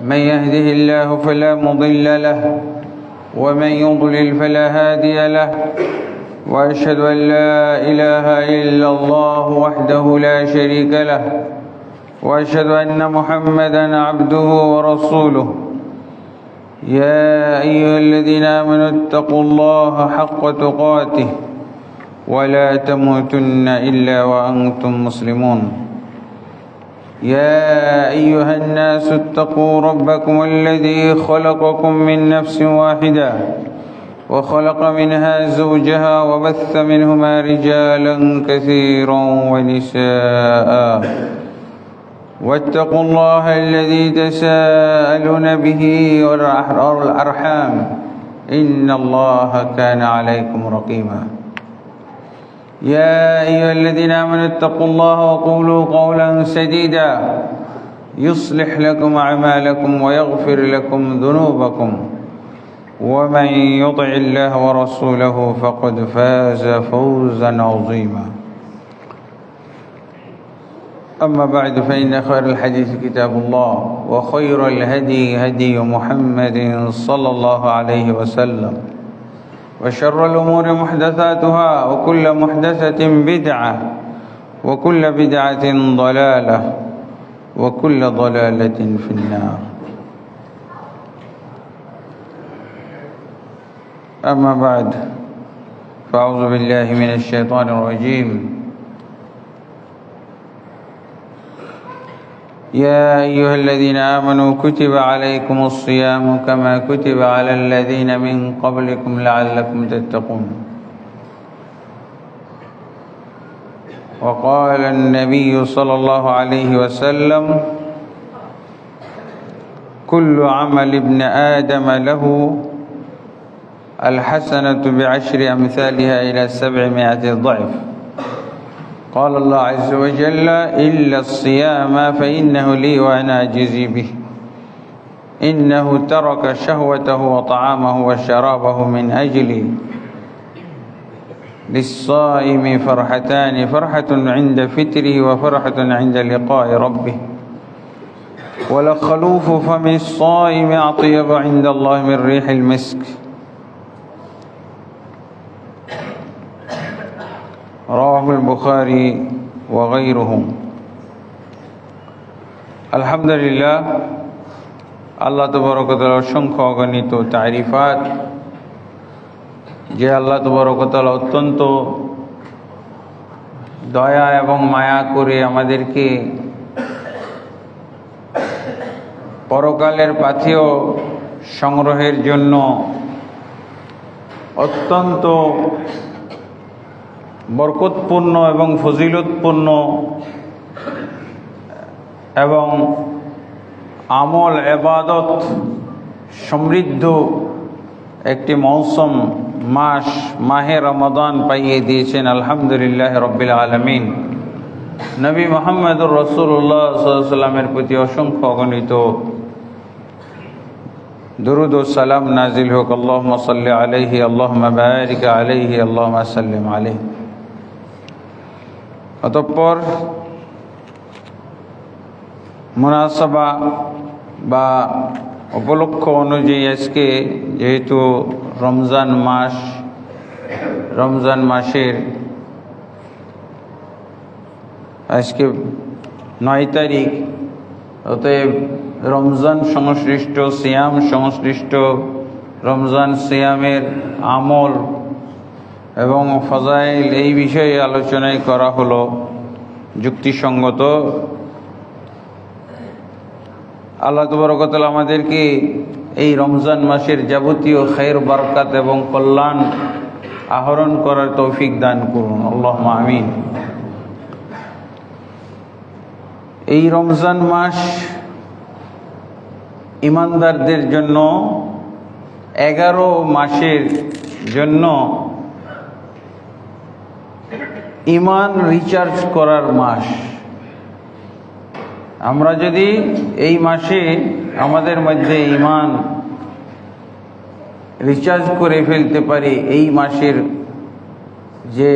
من يهده الله فلا مضل له ومن يضلل فلا هادي له وأشهد أن لا إله إلا الله وحده لا شريك له وأشهد أن محمدا عبده ورسوله يا أيها الذين آمنوا اتقوا الله حق تقاته ولا تموتن إلا وأنتم مسلمون يا أيها الناس اتقوا ربكم الذي خلقكم من نفس واحدة وخلق منها زوجها وبث منهما رجالا كثيرا ونساء واتقوا الله الذي تساءلون به والأرحام إن الله كان عليكم رقيبا يا أيها الذين آمنوا اتقوا الله وقولوا قولا سديدا يصلح لكم أعمالكم ويغفر لكم ذنوبكم ومن يطع الله ورسوله فقد فاز فوزا عظيما أما بعد فإن خير الحديث كتاب الله وخير الهدي هدي محمد صلى الله عليه وسلم وشر الأمور محدثاتها وكل محدثة بدعة وكل بدعة ضلالة وكل ضلالة في النار أما بعد فأعوذ بالله من الشيطان الرجيم يا أيها الذين آمنوا كتب عليكم الصيام كما كتب على الذين من قبلكم لعلكم تتقون وقال النبي صلى الله عليه وسلم كل عمل ابن آدم له الحسنة بعشر أمثالها إلى 700 ضعف قال الله عز وجل إلا الصيام فإنه لي وأنا أجزي به إنه ترك شهوته وطعامه وشرابه من أجلي للصائم فرحتان فرحة عند فطره وفرحة عند لقاء ربه ولخلوف فم الصائم أطيب عند الله من ريح المسك رواه البخاري وغيره আলহামদুলিল্লাহ আল্লাহ তাবারক ওয়া তাআলার অসংখ্য অগণিত তারিফাত যে আল্লাহ তাবারক ওয়া তাআলা অত্যন্ত দয়া এবং মায়া করে আমাদেরকে পরকালের পাথেয় সংগ্রহের জন্য অত্যন্ত বরকতপূর্ণ এবং ফজিলতপূর্ণ এবং আমল ইবাদত সমৃদ্ধ একটি মৌসুম মাস মাহে রমাদান পাইয়ে দিয়েছেন আলহামদুলিল্লাহ রাব্বিল আলামিন নবী মুহাম্মদুর রাসূলুল্লাহ সাল্লাল্লাহু আলাইহি ওয়াসাল্লামের প্রতি অসংখ্য অগণিত দুরূদ ও সালাম নাজিল হোক আল্লাহুম্মা সাল্লি আলাইহি আল্লাহুম্মা বারিক আলাইহি আল্লাহুম্মা সাল্লিম আলাইহি অতঃপর মুনাসাবা বা উপলক্ষ অনুযায়ী আজকে যেহেতু রমজান মাসের আজকে 9 তারিখ অতএব রমজান সংশ্লিষ্ট সিয়াম সংশ্লিষ্ট রমজান সিয়ামের আমল এবং ফজাইল এই বিষয়ে আলোচনায় করা হলো যুক্তিসঙ্গত আল্লাহ তাবারক ওয়া তাআলা আমাদেরকে এই রমজান মাসের যাবতীয় খায়ের বরকত এবং কল্যাণ আহরণ করার তৌফিক দান করুন আল্লাহুম্মা আমিন এই রমজান মাস ঈমানদারদের জন্য 11 মাসের জন্য ঈমান রিচার্জ করার মাস আমরা যদি এই মাসে আমাদের মধ্যে ঈমান রিচার্জ করে ফেলতে পারি এই মাসের যে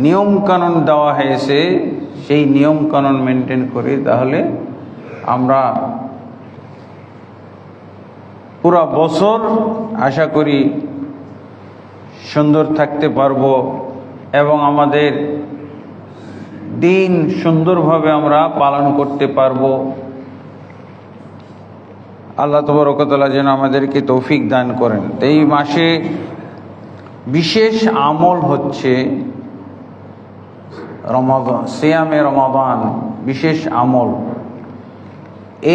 নিয়ম কানুন দেওয়া হয়েছে সেই নিয়ম কানুন মেনটেন করে তাহলে আমরা পুরা বছর আশা করি সুন্দর থাকতে পারবো এবং আমাদের দিন সুন্দরভাবে আমরা পালন করতে পারবো। আল্লাহ তাবারক ওয়া তাআলা যেন আমাদেরকে তৌফিক দান করেন। এই মাসে বিশেষ আমল হচ্ছে রমাদান, সিয়ামে রমাদান বিশেষ আমল।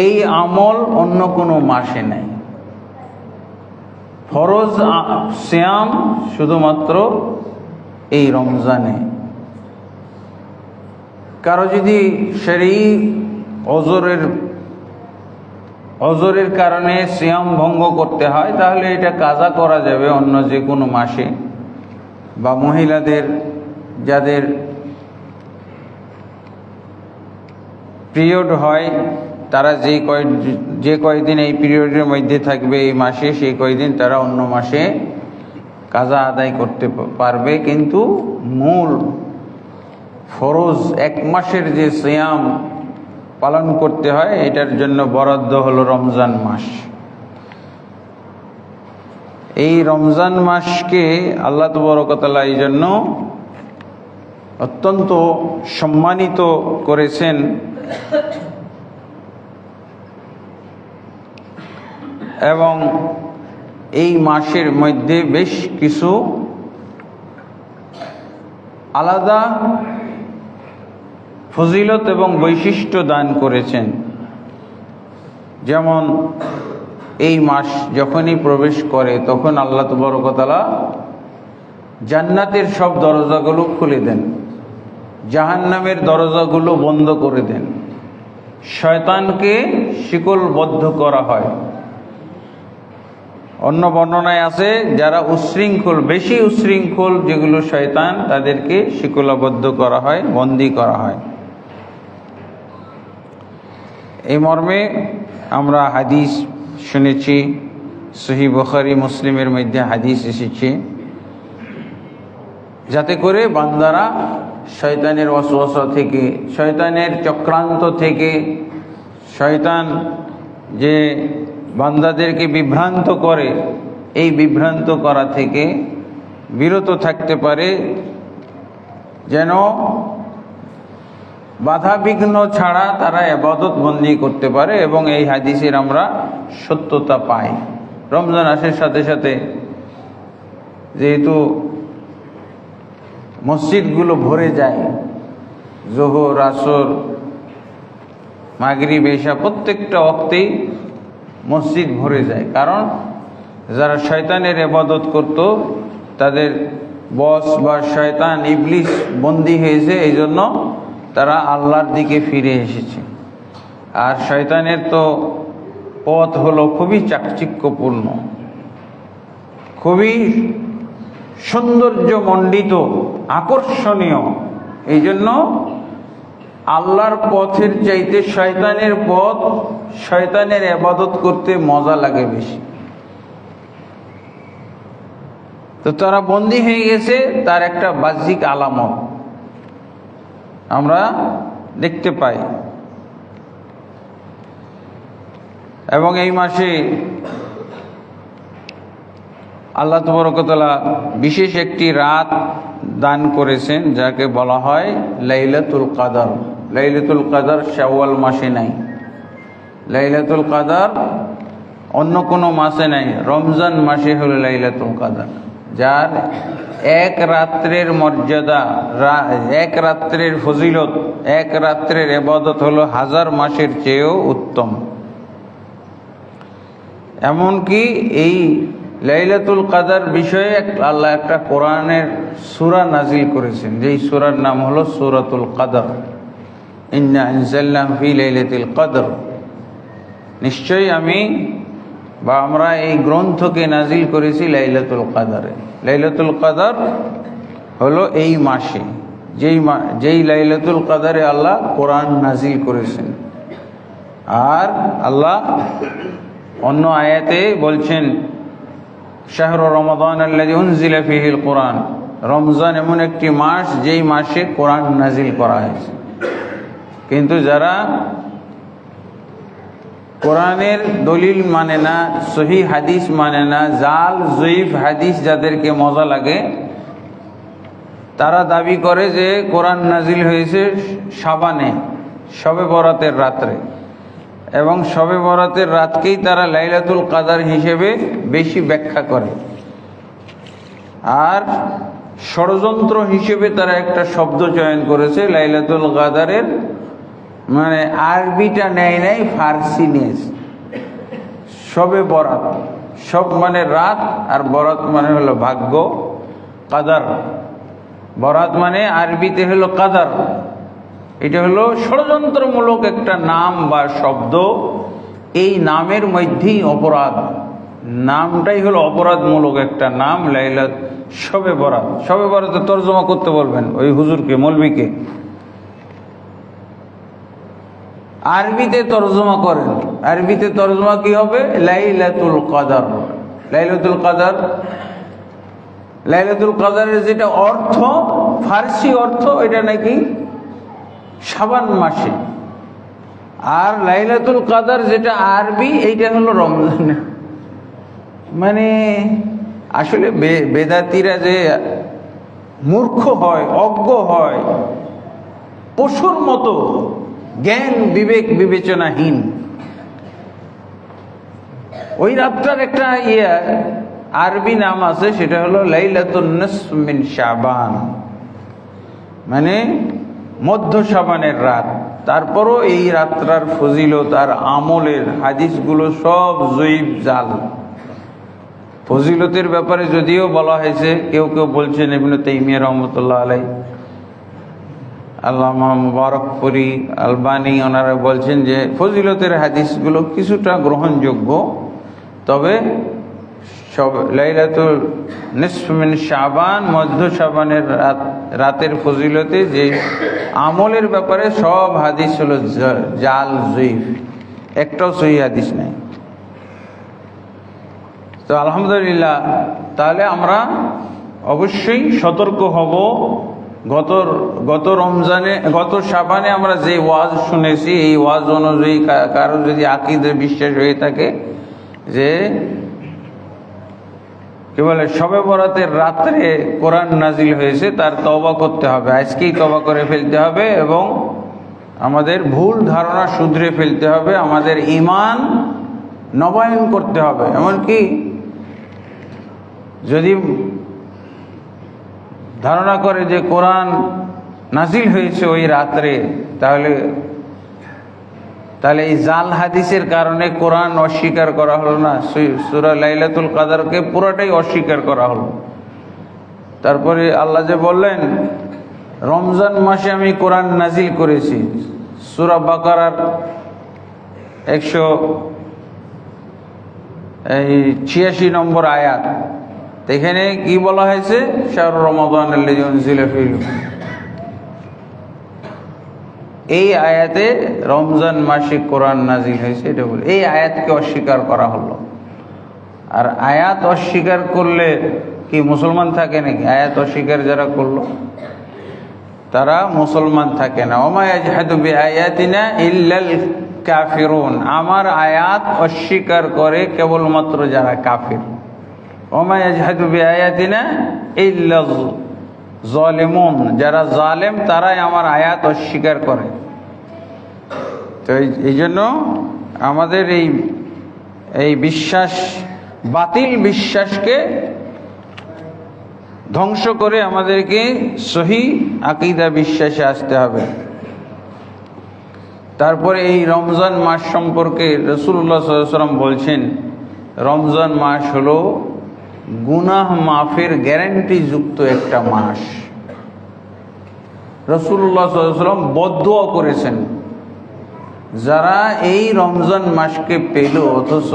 এই আমল অন্য কোনো মাসে নেই। ফরজ সিয়াম শুধুমাত্র এই রমজানে। কারো যদি শরীর অজরের কারণে সিয়াম ভঙ্গ করতে হয় তাহলে এটা কাজা করা যাবে অন্য যে কোনো মাসে, বা মহিলাদের যাদের পিরিয়ড হয় তারা যে কয়দিন এই পিরিয়ডের মধ্যে থাকবে এই মাসে, সেই কয়দিন তারা অন্য মাসে কাজা আদায় করতে পারবে। কিন্তু মূল ফরজ এক মাসের যে সিয়াম পালন করতে হয় এটার জন্য বরাদ্দ হলো রমজান মাস। এই রমজান মাসকে আল্লাহ তাবারক ওয়া তাআলা এই জন্য অত্যন্ত সম্মানিত করেছেন এবং এই মাসের মধ্যে বেশ কিছু আলাদা ফজিলত এবং বৈশিষ্ট্য দান করেছেন। যেমন এই মাস যখনই প্রবেশ করে তখন আল্লাহ তাবারক ওয়া তাআলা জান্নাতের সব দরজাগুলো খুলে দেন, জাহান্নামের দরজাগুলো বন্ধ করে দেন, শয়তানকে শিকলবদ্ধ করা হয়। অন্য বর্ণনায় আছে যারা উচ্ছৃঙ্খল, বেশি উচ্ছৃঙ্খল যেগুলো শয়তান, তাদেরকে শিকলবদ্ধ করা হয়, বন্দী করা হয়। এই মর্মে আমরা হাদিস শুনেছি, সহিহ বুখারী মুসলিমের মধ্যে হাদিস এসেছে, যাতে করে বান্দারা শয়তানের ওয়াসওয়াসা থেকে, শয়তানের চক্রান্ত থেকে, শয়তান যে বান্দাদেরকে বিভ্রান্ত করে এই বিভ্রান্ত করা থেকে বিরত থাকতে পারে, যেন বাধা বিঘ্ন ছাড়া তারা ইবাদত বন্দি করতে পারে। এবং এই হাদিসের আমরা সত্যতা পাই। রমজান আসার সাথে সাথে যেহেতু মসজিদগুলো ভরে যায়, যোহর, আসর, মাগরিব, এশা প্রত্যেকটা ওয়াক্তেই মসজিদ ভরে যায়। কারণ যারা শয়তানের ইবাদত করত তাদের বস বা শয়তান ইবলিস বন্দী হয়েছে, এই জন্য তারা আল্লাহর দিকে ফিরে এসেছে। আর শয়তানের তো পথ হলো খুবই চাকচিক্যপূর্ণ, খুবই সৌন্দর্যমণ্ডিত, আকর্ষণীয়। এই জন্য আল্লাহর পথের চাইতে শয়তানের পথ, শয়তানের ইবাদত করতে মজা লাগে বেশি। তো তারা বন্দী হয়ে গেছে, তার একটা বাহ্যিক আলামত আমরা দেখতে পাই। এবং এই মাসে আল্লাহ তাবারক ওয়া তাআলা বিশেষ একটি রাত দান করেছেন যাকে বলা হয় লাইলাতুল কদর। লাইলাতুল কদর শাওয়াল মাসে নাই, লাইলাতুল কদর অন্য কোনো মাসে নাই, রমজান মাসে হলো লাইলাতুল কদর, যার এক রাত্রের মর্যাদা, এক রাত্রের ফজিলত, এক রাত্রের ইবাদত হলো 1000 মাসের চেয়েও উত্তম। এমনকি এই লাইলাতুল কদর বিষয়ে আল্লাহ একটা কোরআনের সূরা নাজিল করেছেন, যেই সূরার নাম হলো সূরাতুল কদর। ইন্না আনজালনাহু ফি লাইলাতুল কদর, নিশ্চয়ই আমরা এই গ্রন্থকে নাজিল করেছি লাইলাতুল কদরে। লাইলাতুল কদর হলো এই মাসে, যেই লাইলাতুল কদরে আল্লাহ কোরআন নাজিল করেছেন। আর আল্লাহ অন্য আয়াতে বলছেন শাহরু রমাদান আল্লাযী উনজিলা ফীহিল কোরআন, রমজান এমন একটি মাস যেই মাসে কোরআন নাজিল করা হয়েছে। কিন্তু যারা কোরআনের দলিল মানে না, সহি হাদিস মানে না, জাল জয়ীফ হাদিস যাদেরকে মজা লাগে, তারা দাবি করে যে কোরআন নাজিল হয়েছে শাবানে, শবে বরাতের রাত্রে, এবং শবে বরাতের রাতকেই তারা লাইলাতুল কাদার হিসেবে বেশি ব্যাখ্যা করে। আর ষড়যন্ত্র হিসেবে তারা একটা শব্দ চয়ন করেছে লাইলাতুল কাদারের, মানে আরবিটা নেয় নাই, ফার্সি নিয়েছে। শবে বরাত, সব মানে রাত, আর বরাত মানে হলো ভাগ্য, কাদার, বরাত মানে আরবিতে হলো কাদার। এটা হলো ষড়যন্ত্রমূলক একটা নাম বা শব্দ। এই নামের মধ্যেই অপরাধ, নামটাই হলো অপরাধমূলক একটা নাম, লাইলাত শবে বরাত। শবে বরাতে তর্জমা করতে বলবেন ওই হুজুরকে, মৌলবীকে, আরবিতে তর্জমা করেন। আরবিতে তর্জমা কি হবে? লাইলাতুল কদর। লাইলাতুল কদর, লাইলাতুল কদরের যেটা অর্থ, ফার্সি অর্থ, এটা নাকি শাবান মাসে। আর লাইলাতুল কদর যেটা আরবি, এইটা হলো রমজানে। মানে আসলে বেদাতীরা যে মূর্খ হয়, অজ্ঞ হয়, পশুর মতো জ্ঞান বিবেক বিবেচনাহীন। ওই রাতটার একটা আরবি নাম আছে, সেটা হলো লাইলাতুন নিসফ মিন শাবান, মানে মধ্য শাবানের রাত। তারপরও এই রাতটার ফজিলত আর আমলের হাদিসগুলো সব জয়ীফ, জাল। ফজিলতের ব্যাপারে যদিও বলা হয়েছে, কেউ কেউ বলছেন ইবনে তাইমিয়া রহমতুল্লাহ আলাইহি, আল্লামা মুবারকপুরি, আলবানী, ওনারা বলছেন যে ফজিলতের হাদিসগুলো কিছুটা গ্রহণযোগ্য, তবে সব লাইলাতুল নিসফ মিন শাবান, মধ্য শাবানের রাতের ফজিলতে যে আমলের ব্যাপারে সব হাদিস হলো জাল, জয়ীফ, একটাও সহি হাদিস নেই। তো আলহামদুলিল্লাহ, তাহলে আমরা অবশ্যই সতর্ক হব। গত রমজানে, গত শাবানে আমরা যে ওয়াজ শুনেছি, এই ওয়াজ অনুযায়ী কারো যদি আকীদা বিশ্বাস হয়ে থাকে যে কি বলে শবে বরাতের রাত্রে কোরআন নাজিল হয়েছে, তার তওবা করতে হবে, আজকেই তওবা করে ফেলতে হবে, এবং আমাদের ভুল ধারণা শুধরে ফেলতে হবে, আমাদের ঈমান নবায়ন করতে হবে। এমনকি যদি ধারণা করে যে কোরআন নাজিল হয়েছে ওই রাত্রে, তাহলে এই জাল হাদিসের কারণে কোরআন অস্বীকার করা হলো না, সূরা লাইলাতুল কদরকে পুরোটাই অস্বীকার করা হলো। তারপরে আল্লাহ যে বললেন রমজান মাসে আমি কোরআন নাজিল করেছি, সূরা বাকারার 186 নম্বর আয়াত, এখানে কি বলা হয়েছে? শাহরু রমাদান আল্লাযী উনজিলা ফীহি, এই আয়াতে রমজান মাসে কোরআন নাজিল হয়েছে, এটা বলে এই আয়াতকে অস্বীকার করা হলো। আর আয়াত অস্বীকার করলে কি মুসলমান থাকে নাকি? আয়াত অস্বীকার যারা করলো তারা মুসলমান থাকে না। ওমা ইয়াজহাদু বিআয়াতিনা ইল্লাল কাফিরুন, আমার আয়াত অস্বীকার করে কেবলমাত্র যারা কাফির। ওমা ইয়াজহাদু বিআয়াতিনা ইল্লাল জালিমুন, যারা জালেম তারাই আমার আয়াত অস্বীকার করে। তো এই জন্য আমাদের এই বিশ্বাস, বাতিল বিশ্বাসকে ধ্বংস করে আমাদেরকে সহি আকীদা বিশ্বাসে আসতে হবে। তারপরে এই রমজান মাস সম্পর্কে রাসূলুল্লাহ সাল্লাল্লাহু আলাইহি ওয়াসাল্লাম বলছেন, রমজান মাস হলো গুনাহ মাফের গ্যারান্টি যুক্ত একটা মাস। রাসূলুল্লাহ সাল্লাল্লাহু আলাইহি ওয়াসাল্লাম বদদুয়া করেছেন, যারা এই রমজান মাসকে পেল অথচ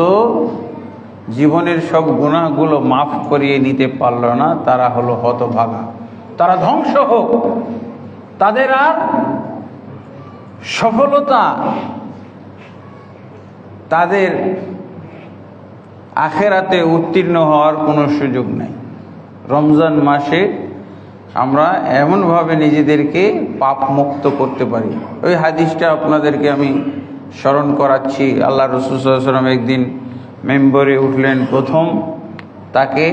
জীবনের সব গুনাহগুলো মাফ করিয়ে নিতে পারল না, তারা হলো হতভাগা, তারা ধ্বংস হোক, তাদের আর সফলতা, তাদের আখেরাতে উত্তীর্ণ হওয়ার কোনো সুযোগ নাই। রমজান মাসে আমরা এমনভাবে নিজেদেরকে পাপ মুক্ত করতে পারি। ওই হাদিসটা আপনাদেরকে আমি স্মরণ করাচ্ছি। আল্লাহ রাসূল সাল্লাল্লাহু আলাইহি ওয়াসাল্লাম একদিন মেম্বরে উঠলেন, প্রথম তাকে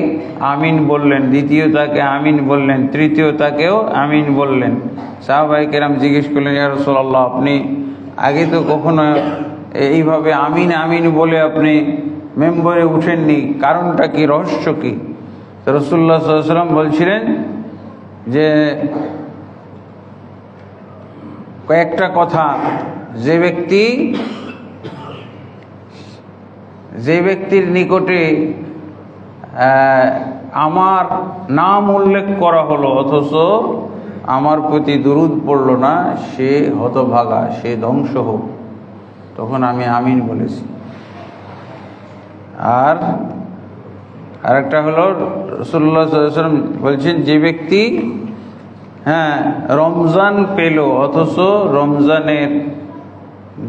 আমিন বললেন, দ্বিতীয় তাকে আমিন বললেন, তৃতীয় তাকেও আমিন বললেন। সাহাবায়ে কেরাম জিজ্ঞেস করলেন, ইয়া রাসূলুল্লাহ, আপনি আগে তো কখনো এইভাবে আমিন আমিন বলে আপনি মেম্বরে উঠেননি, কারণটা কি, রহস্য কি? তো রাসূলুল্লাহ সাল্লাল্লাহু আলাইহি ওয়াসাল্লাম বলছিলেন যে কয়েকটা কথা, যে ব্যক্তির নিকটে আমার নাম উল্লেখ করা হলো অথচ আমার প্রতি দুরূদ পড়ল না, সে হতভাগা, সে ধ্বংস হোক। তখন আমি আমিন বলেছি। আর আরেকটা হলো রাসূলুল্লাহ সাল্লাল্লাহু আলাইহি ওয়াসাল্লাম বলছেন, যে ব্যক্তি রমজান পেল অথচ রমজানের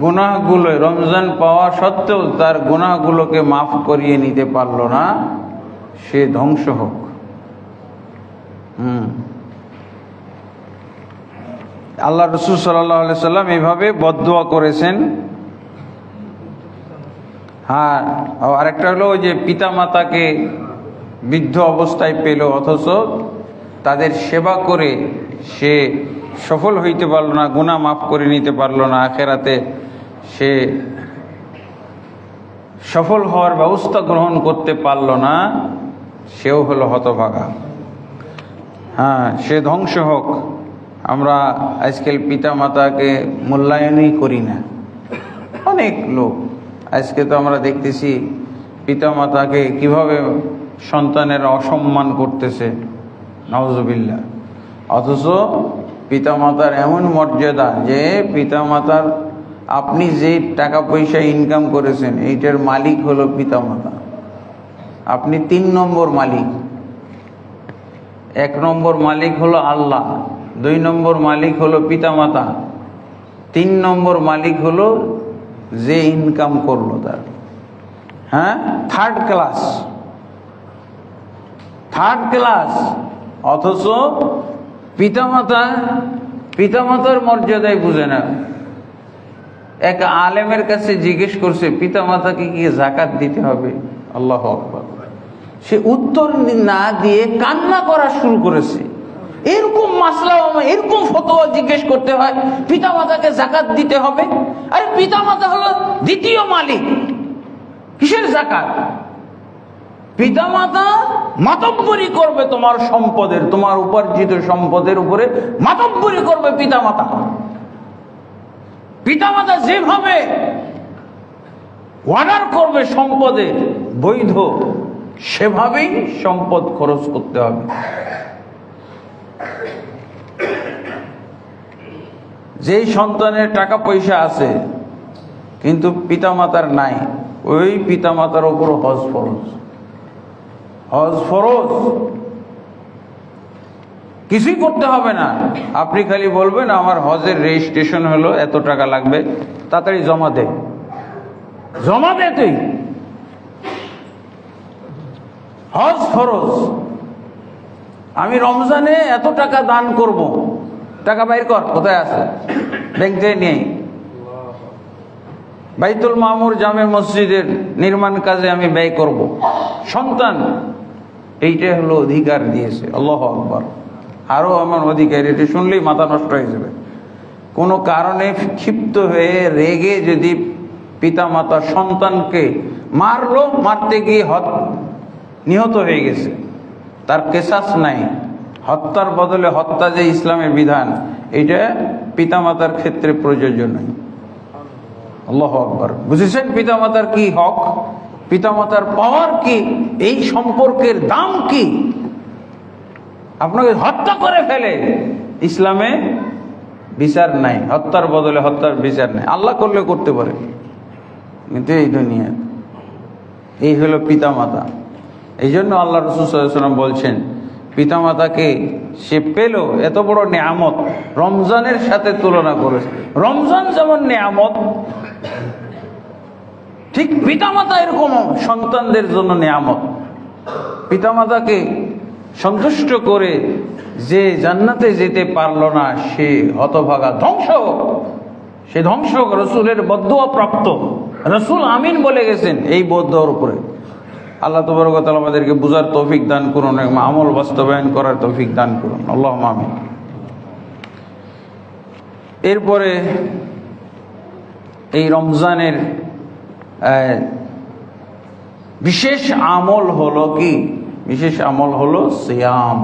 গুনাহগুলো, রমজান পাওয়া সত্ত্বেও তার গুনাহগুলোকে মাফ করিয়ে নিতে পারল না, সে ধ্বংস হোক। আল্লাহ রাসূল সাল্লাল্লাহু আলাইহি সাল্লাম এভাবে বদদুয়া করেছেন। আরেকটা হলো ওই যে পিতা মাতাকে বৃদ্ধ অবস্থায় পেল অথচ তাদের সেবা করে সে সফল হইতে পারল না, গুনাহ মাফ করে নিতে পারল না, আখিরাতে সে সফল হওয়ার ব্যবস্থা গ্রহণ করতে পারল না, সেও হলো হতভাগা। সে ধ্বংস হোক। আমরা আজকাল পিতা মাতাকে মূল্যায়নই করি না। অনেক লোক আজকে তো আমরা দেখতেছি পিতা মাতাকে কিভাবে সন্তানের অসম্মান করতেছে, নাউজুবিল্লাহ। অথচ পিতামাতার এমন মর্যাদা যে পিতামাতার, আপনি যে টাকা পয়সা ইনকাম করেছেন এইটার মালিক হলো পিতামাতা। আপনি 3 নম্বর মালিক। 1 নম্বর মালিক হলো আল্লাহ, 2 নম্বর মালিক হলো পিতামাতা, 3 নম্বর মালিক হলো যে ইনকাম করলো তার। Third class. অথচ পিতামাতার মর্যাদাই বুঝে না। এক আলেমের কাছে জিজ্ঞেস করছে, পিতামাতাকে কি যাকাত দিতে হবে? আল্লাহু আকবার। সে উত্তর না দিয়ে কান্না করা শুরু করেছে। এরকম মাসলা, এরকম ফতোয়া জিজ্ঞেস করতে হয়, পিতামাতাকে যাকাত দিতে হবে? আরে পিতামাতা হলো দ্বিতীয় মালিক, কিসের যাকাত? পিতামাতা মাতব্বরি করবে তোমার সম্পদের, তোমার উপার্জিত সম্পদের উপরে মাতব্বরি করবে পিতামাতা। পিতামাতা যেভাবে অর্ডার করবে সম্পদের বৈধ, সেভাবেই সম্পদ খরচ করতে হবে। যেই সন্তানের টাকা পয়সা আছে কিন্তু পিতামাতার নাই, ওই পিতামাতার উপর হজ ফরজ। কিছুই করতে হবে না, আপনি খালি বলবেন আমার হজের রেজিস্ট্রেশন হলো, এত টাকা লাগবে, তাড়াতাড়ি জমা দে তুই। হজ ফরজ। আমি রমজানে এত টাকা দান করব, টাকা বাইর কর, কোথায় আছে? ব্যাংক থেকে নিয়ে। বাইতুল মামুর জামে মসজিদের নির্মাণ কাজে আমি ব্যয় করব। সন্তান এইটা হলো অধিকার দিয়েছে, আল্লাহু আকবার। আরো আমার অধিকার, এটা শুনলেই মাথা নষ্ট হয়ে যাবে। কোনো কারণে ক্ষিপ্ত হয়ে রেগে যদি পিতা মাতা সন্তানকে মারলো, মারতে গিয়ে নিহত হয়ে গেছে, তার কেসাস নাই, হত্যার বদলে হত্যা যে ইসলামের বিধান, এটা পিতামাতার ক্ষেত্রে প্রযোজ্য নয়। আল্লাহু আকবার। বুঝেছেন পিতামাতার কি হক, পিতামাতার পাওয়ার কি, এই সম্পর্কের দাম কি? আপনাকে হত্যা করে ফেলে, ইসলামে বিচার নাই, হত্যার বদলে হত্যার বিচার নাই। আল্লাহ করলে করতে পারে, কিন্তু এই দুনিয়া, এই হলো পিতামাতা। এই জন্য আল্লাহ রাসূল সাল্লাল্লাহু আলাইহি ওয়াসাল্লাম বলছেন, পিতামাতাকে সে পেল এত বড় নেয়ামত, রমজানের সাথে তুলনা করেছে। রমজান যেমন নেয়ামত, ঠিক পিতামাতা এরকম সন্তানদের জন্য নেয়ামত। পিতামাতাকে সন্তুষ্ট করে যে জান্নাতে যেতে পারল না, সে হতভাগা, ধ্বংস, সে ধ্বংস হোক, রসুলের বদদুয়া প্রাপ্ত, রসুল আমিন বলে গেছেন এই বদদুয়ার উপরে। আল্লাহ তাবারক ওয়া তাআলা আমাদেরকে বুঝার তৌফিক দান করুন এবং আমল বাস্তবায়ন করার তৌফিক দান করুন, আল্লাহুম্মা আমিন। এরপরে এই রমজানের বিশেষ আমল হলো কি? বিশেষ আমল হলো সিয়াম।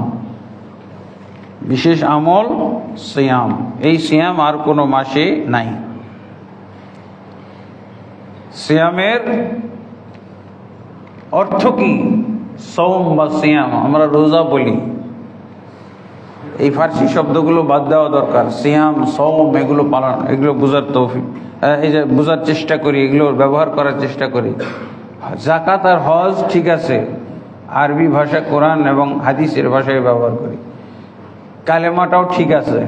বিশেষ আমল সিয়াম। এই সিয়াম আর কোনো মাসে নাই। সিয়ামের অর্থ কি? সওম বা সিয়াম, আমরা রোজা বলি, এই ফার্সি শব্দগুলো বাদ দেওয়া দরকার। সিয়াম, সওম এগুলো পালন, এগুলো বোঝার তৌফিক, এই যে বোঝার চেষ্টা করি, এগুলো ব্যবহার করার চেষ্টা করি। যাকাত আর হজ ঠিক আছে, আরবি ভাষা, কোরআন এবং হাদিসের ভাষায় ব্যবহার করি। কালেমাটাও ঠিক আছে,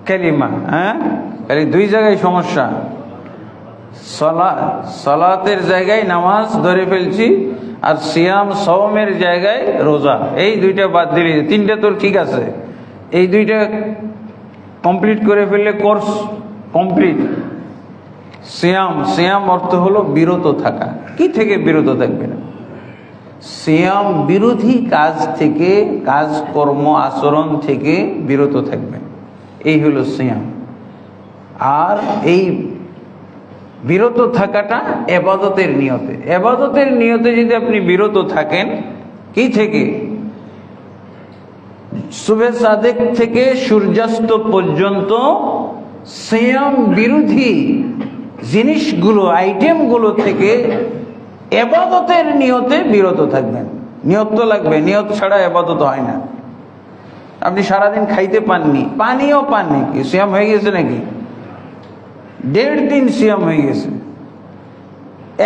কালিমা, খালি দুই জায়গায় সমস্যা। সালাতের জায়গায় নামাজ ধরে ফেলছি, আর সিয়াম সওমের জায়গায় রোজা, এই দুইটা বাদ দিলে, তিনটা তো ঠিক আছে, এই দুইটা কমপ্লিট করে ফেললে কোর্স কমপ্লিট। সিয়াম, সিয়াম অর্থ হলো বিরত থাকা। কি থেকে বিরত থাকবে না? সিয়াম বিরোধী কাজ থেকে, কাজকর্ম আচরণ থেকে বিরত থাকবেন, এই হলো সিয়াম। আর এই বিরত থাকাটা ইবাদতের নিয়তে। ইবাদতের নিয়তে যদি আপনি বিরত থাকেন, কি থেকে? সুবহে সাদেক থেকে সূর্যাস্ত পর্যন্ত সিয়াম বিরোধী জিনিসগুলো, আইটেমগুলো থেকে ইবাদতের নিয়তে বিরত থাকবেন। নিয়ত তো লাগবে, নিয়ত ছাড়া ইবাদত হয় না। আপনি সারাদিন খাইতে পাননি, পানিও পাননি, কি সিয়াম হয়ে গেছে নাকি? 1.5 দিন সিয়াম হয়ে গেছে।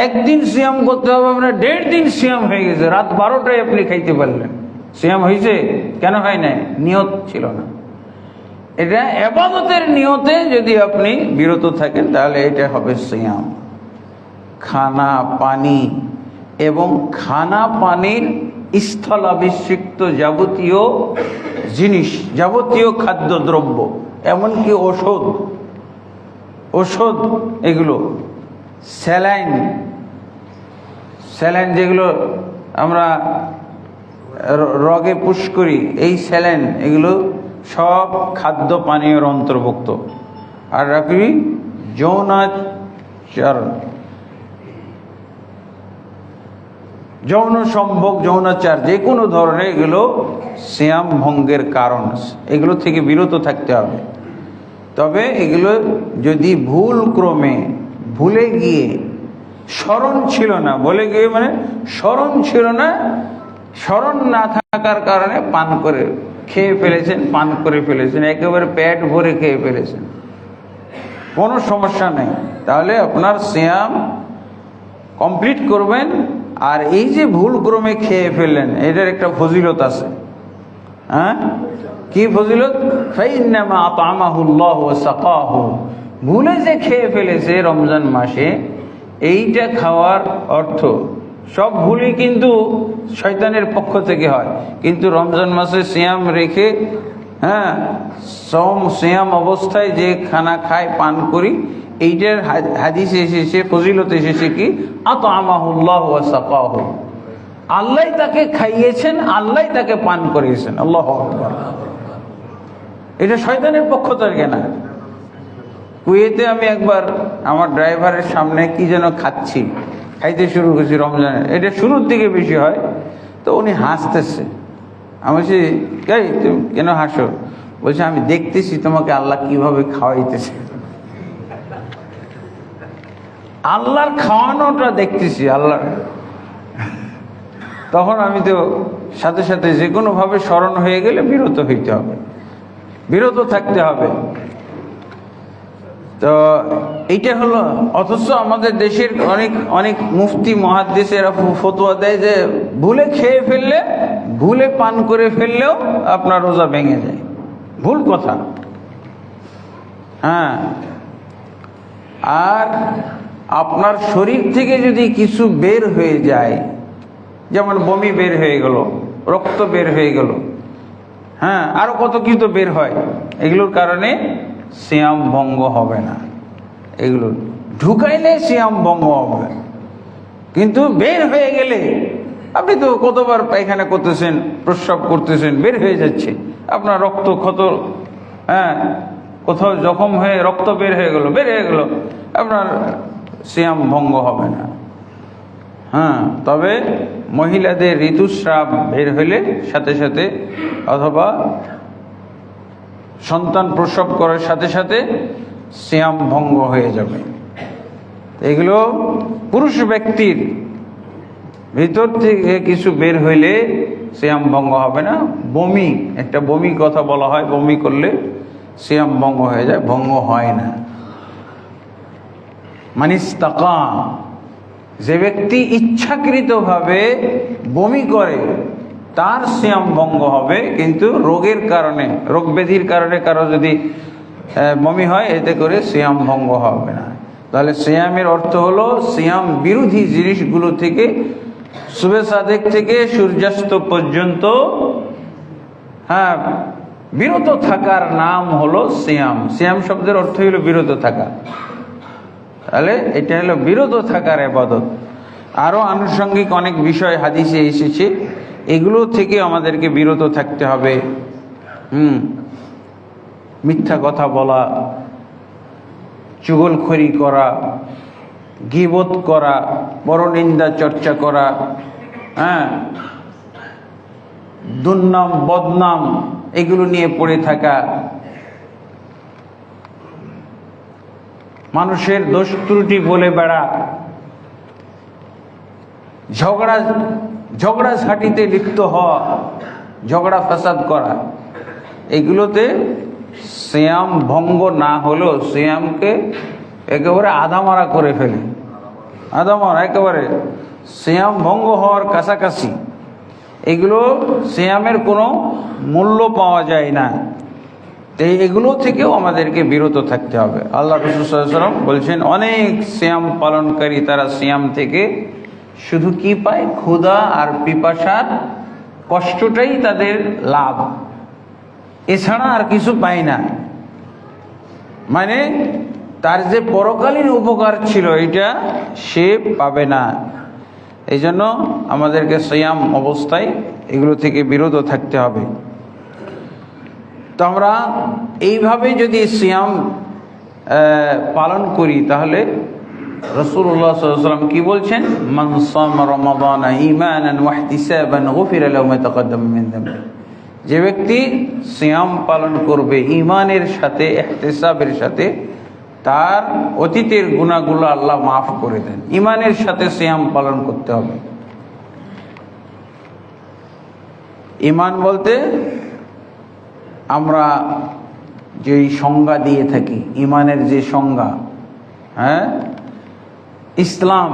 একদিন সিয়াম করতে হবে আপনার, 1.5 দিন সিয়াম হয়ে গেছে। রাত 12টায় আপনি খাইতে পারলেন, সিয়াম হয়েছে? কেন হয় নাই? নিয়ত ছিল না। এটা ইবাদতের নিয়তে যদি আপনি বিরত থাকেন, তাহলে এটা হবে সিয়াম। খানা পানি এবং খানা পানির স্থলাভিষিক্ত যাবতীয় জিনিস, যাবতীয় খাদ্যদ্রব্য, এমনকি ঔষধ, এগুলো, স্যালাইন, যেগুলো আমরা রগে পুশ করি, এই স্যালাইন, এগুলো সব খাদ্য পানীয়ের অন্তর্ভুক্ত। আর রাখি যৌন সম্ভোগ, যৌনাচার, যে কোনো ধরনের, এগুলো সিয়াম ভঙ্গের কারণ। এগুলো থেকে বিরত থাকতে হবে। তবে এগুলো যদি ভুল ক্রমে, ভুলে গিয়ে, স্মরণ ছিল না, বলে গিয়ে মানে স্মরণ ছিল না, স্মরণ না থাকার কারণে পান করে খেয়ে ফেলেছেন, পান করে ফেলেছেন, একেবারে পেট ভরে খেয়ে ফেলেছেন, কোনো সমস্যা নেই। তাহলে আপনার সিয়াম কমপ্লিট করবেন। আর এই যে ভুল ক্রমে খেয়ে ফেললেন, এটার একটা ফজিলত আছে। কি ফজিলত? ফাইন্নামা আতআমাহুল্লাহু ওয়া সাকাহু। ভুলে যে খেয়ে ফেলেছে রমজান মাসে, এইটা খাওয়ার অর্থ, সব ভুলই কিন্তু শয়তানের পক্ষ থেকে হয়। কিন্তু রমজান মাসে সিয়াম রেখে, সিয়াম অবস্থায় যে খানা খাই, পান করি, এইটার হাদিসে এসেছে, ফজিলত এসেছে কি? আতআমাহুল্লাহু ওয়া সাকাহু। আল্লাহ তাকে খাইয়েছেন, আল্লাহ তাকে পান করিয়েছেন। আল্লাহু আকবার। এটা শয়তানের পক্ষ থেকে না। কুয়েতে আমি একবার আমার ড্রাইভারের সামনে কি যেন খাইতে শুরু করেছি রমজানে, এটা শুরুর দিকে বেশি হয়, তো উনি হাসতেছে। আমি বলছি, তুমি কেন হাসো? বলছে, আমি দেখতেছি তোমাকে আল্লাহ কিভাবে খাওয়াইতেছে। আল্লাহর খাওয়ানোটা দেখতেছি, আল্লাহর। তখন আমি তো সাথে সাথে যে কোনো ভাবে স্মরণ হয়ে গেলে বিরত হইতে হবে, বিরত থাকতে হবে। তো এইটা হলো। অথচ আমাদের দেশের অনেক মুফতি মুহাদ্দিসেরা ফতোয়া দেয় যে ভুলে খেয়ে ফেললে, ভুলে পান করে ফেললেও আপনার রোজা ভেঙে যায়। ভুল কথা। আর আপনার শরীর থেকে যদি কিছু বের হয়ে যায়, যেমন বমি বের হয়ে গেল, রক্ত বের হয়ে গেল, আরো কত কিছু বের হয়, এগুলোর কারণে সিয়াম ভঙ্গ হবে না। এগুলো ঢুকাইলে সিয়াম ভঙ্গ হবে, কিন্তু বের হয়ে গেলে আপনি তো কতবার পায়খানা করতেছেন, প্রস্রাব করতেছেন, বের হয়ে যাচ্ছে, আপনার রক্ত ক্ষত, হ্যাঁ, কোথাও জখম হয়ে রক্ত বের হয়ে গেল, আপনার সিয়াম ভঙ্গ হবে না। হ্যাঁ, তবে মহিলাদের ঋতুস্রাব বের হলে সাথে সাথে অথবা সন্তান প্রসব করার সাথে সাথে সিয়াম ভঙ্গ হয়ে যাবে। এগুলো পুরুষ ব্যক্তির ভিতর থেকে কিছু বের হইলে সিয়াম ভঙ্গ হবে না। বমি, একটা বমি কথা বলা হয়, বমি করলে সিয়াম ভঙ্গ হয়ে যায়, ভঙ্গ হয় না। মানিস্তাকা, যে ব্যক্তি ইচ্ছাকৃতভাবে বমি করে তার সিয়াম ভঙ্গ হবে, কিন্তু রোগের কারণে, রোগ ব্যাধির কারণে কারো যদি বমি হয় এতে করে সিয়াম ভঙ্গ হবে না। তাহলে সিয়ামের অর্থ হলো সিয়াম বিরোধী জিনিসগুলো থেকে, সুবে সাদেক থেকে সূর্যাস্ত পর্যন্ত, হ্যাঁ, বিরত থাকার নাম হলো সিয়াম। সিয়াম শব্দের অর্থ হলো বিরত থাকা। তাহলে এটা হলো বিরত থাকার ইবাদত। আরো আনুষঙ্গিক অনেক বিষয় হাদিসে এসেছে, এগুলো থেকে আমাদেরকে বিরত থাকতে হবে। মিথ্যা কথা বলা, চুগলখড়ি করা, গীবত করা, পরনিন্দা চর্চা করা, হ্যাঁ, দুর্নাম বদনাম এগুলো নিয়ে পড়ে থাকা, মানুষের দোষ ত্রুটি বলে বেড়া, ঝগড়াঝাটিতে লিপ্ত হওয়া, ঝগড়া ফাসাদ করা, এগুলোতে সিয়াম ভঙ্গ না হলেও সিয়ামকে একেবারে আধামারা করে ফেলে। আধামারা একেবারে সিয়াম ভঙ্গ হওয়ার কাছাকাছি। এগুলো সিয়ামের কোনো মূল্য পাওয়া যায় না। তো এগুলো থেকেও আমাদেরকে বিরত থাকতে হবে। আল্লাহ রাসূল সাল্লাল্লাহু আলাইহি ওয়াসাল্লাম বলছেন, অনেক সিয়াম পালনকারী তারা সিয়াম থেকে শুধু কি পায়? ক্ষুধা আর পিপাসার কষ্টটাই তাদের লাভ, এছাড়া আর কিছু পায় না। মানে তার যে পরকালীন উপকার ছিল এটা সে পাবে না। এই জন্য আমাদেরকে সিয়াম অবস্থায় এগুলো থেকে বিরত থাকতে হবে। তো আমরা এইভাবে যদি সিয়াম পালন করি তাহলে রাসূলুল্লাহ সাল্লাল্লাহু আলাইহি ওয়াসাল্লাম কি বলছেন? মান সামা রমাদানা ঈমানান ওয়া ইহতিসাবান গুফিরা লাহু মা তাকাদ্দামা মিন যামবি। যে ব্যক্তি সিয়াম পালন করবে ঈমানের সাথে, ইহতিসাবের সাথে, তার অতীতের গুনাহগুলো আল্লাহ মাফ করে দেন। ঈমানের সাথে সিয়াম পালন করতে হবে। ঈমান বলতে আমরা যেই সংজ্ঞা দিয়ে থাকি, ঈমানের যে সংজ্ঞা, হ্যাঁ, ইসলাম,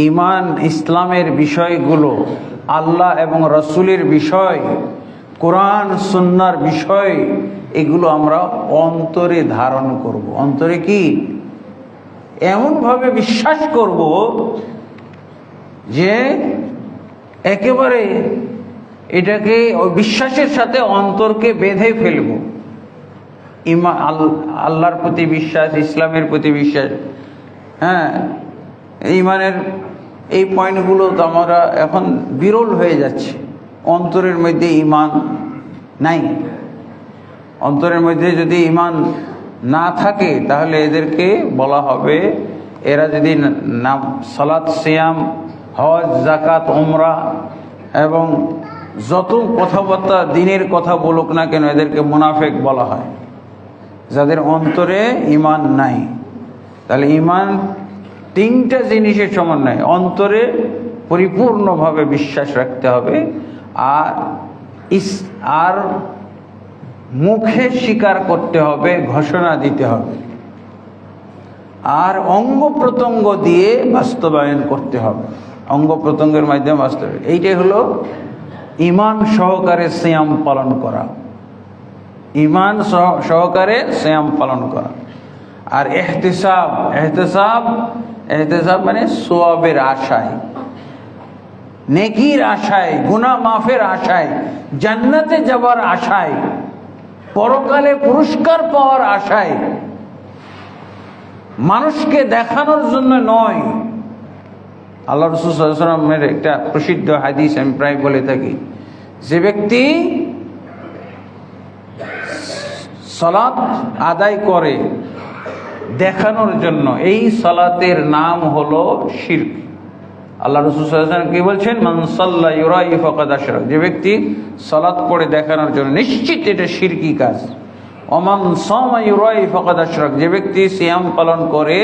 ঈমান, ইসলামের বিষয়গুলো, আল্লাহ এবং রসুলের বিষয়, কোরআন সুন্নাহর বিষয়, এগুলো আমরা অন্তরে ধারণ করব। অন্তরে কি এমনভাবে বিশ্বাস করব যে একেবারে এটাকে বিশ্বাসের সাথে অন্তরকে বেঁধে ফেলব। আল্লাহর প্রতি বিশ্বাস, ইসলামের প্রতি বিশ্বাস, হ্যাঁ, ঈমানের এই পয়েন্টগুলো তো আমরা এখন বিরল হয়ে যাচ্ছে। অন্তরের মধ্যে ঈমান নাই। অন্তরের মধ্যে যদি ঈমান না থাকে তাহলে এদেরকে বলা হবে, এরা যদি সালাত, সিয়াম, হজ, যাকাত, উমরা এবং যত কথাবার্তা দিনের কথা বলুক না কেন, এদেরকে মুনাফিক বলা হয়, যাদের অন্তরে ঈমান নাই। তাহলে ঈমান তিনটা জিনিসের সমন্বয়। অন্তরে পরিপূর্ণভাবে বিশ্বাস রাখতে হবে, আর মুখে স্বীকার করতে হবে, ঘোষণা দিতে হবে, আর অঙ্গ প্রত্যঙ্গ দিয়ে বাস্তবায়ন করতে হবে। অঙ্গ প্রত্যঙ্গের মাধ্যমে বাস্তবায়ন, এইটাই হলো ঈমান সহকারে সিয়াম পালন করা। ঈমান সহকারে সিয়াম পালন করা। আর ইহতিসাব, ইহতিসাব মানে সওয়াবের আশায়, নেকির আশায়, গুনাহ মাফের আশায়, জান্নাতে যাবার আশায়, পরকালে পুরস্কার পাওয়ার আশায় মানুষকে দেখানোর জন্য নয়। আল্লাহ রাসূল সাল্লাল্লাহু আলাইহি ওয়াসাল্লামের একটা প্রসিদ্ধ হাদিস আমি প্রায় বলে থাকি, যে ব্যক্তি সালাত আদায় করে দেখানোর জন্য, এই সালাতের নাম হলো শিরক। আল্লাহ রাসূল সাল্লাল্লাহু আলাইহি ওয়াসাল্লাম কি বলছেন? মান সাল্লা ইউরাই ফাকাদ আশরাক, যে ব্যক্তি সালাত পড়ে দেখানোর জন্য, নিশ্চিত এটা শিরকি কাজ। ওমান সামা ইউরাই ফাকাদ আশরাক, যে ব্যক্তি সিয়াম পালন করে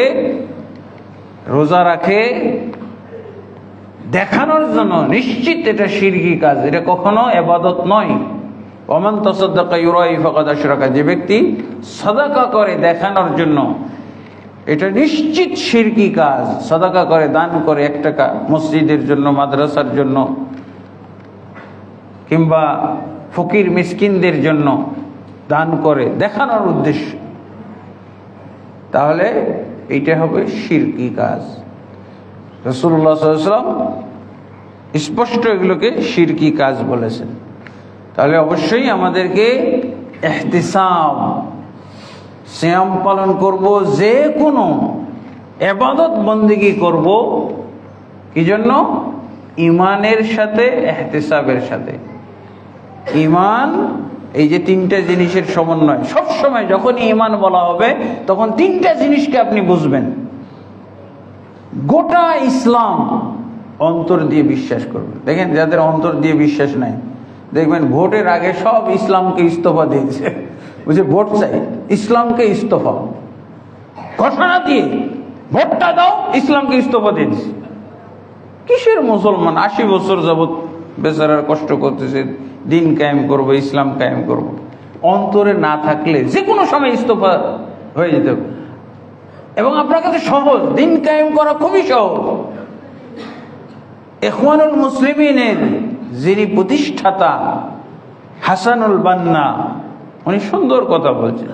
রোজা রাখে দেখানোর জন্য, নিশ্চিত এটা শিরকি কাজ, এটা কখনো ইবাদত নয়। ওমান তাসাদ্দাকা ইউরাই ফাকাদ আশরাকা, যে ব্যক্তি সাদাকা করে দেখানোর জন্য, এটা নিশ্চিত শিরকি কাজ। সাদাকা করে, দান করে 1 টাকা মসজিদের জন্য, মাদ্রাসার জন্য, কিংবা ফকির মিসকিনদের জন্য দান করে দেখানোর উদ্দেশ্য, তাহলে এইটা হবে শিরকি কাজ। রাসূলুল্লাহ সাল্লাল্লাহু আলাইহি ওয়াসাল্লাম স্পষ্ট এগুলোকে শিরকি কাজ বলেছেন। তাহলে অবশ্যই আমাদেরকে ইহতিসাব, সিয়াম পালন করব, যে কোনো ইবাদত বন্দেগী করব, কি জন্য? ঈমানের সাথে, ইহতিসাবের সাথে। ঈমান, এই যে 3টা জিনিসের সমন্বয়। সবসময় যখনই ঈমান বলা হবে তখন 3টা জিনিসকে আপনি বুঝবেন। গোটা ইসলাম অন্তর দিয়ে বিশ্বাস করবে। দেখেন, যাদের অন্তর দিয়ে বিশ্বাস নাই, দেখবেন ভোটের আগে সব ইসলামকে ইস্তফা দিয়েছে, বুঝে ভোট চাই, ইসলামকে ইস্তফা ঘোষণা দিয়ে ভোটটা দাও, ইসলামকে ইস্তফা দিয়েছে। কিসের মুসলমান? 80 বছর যাবৎ বেচারার কষ্ট করতেছে, দিন কায়েম করব, ইসলাম কায়েম করব। অন্তরে না থাকলে যে কোনো সময় ইস্তফা হয়ে যেতে হবে। এবং আপনার কাছে সহজ, দিন কায়েম করা খুবই সহজ। ইখওয়ানুল মুসলিমিনের যিনি প্রতিষ্ঠাতা হাসানুল বান্না, উনি সুন্দর কথা বলছেন,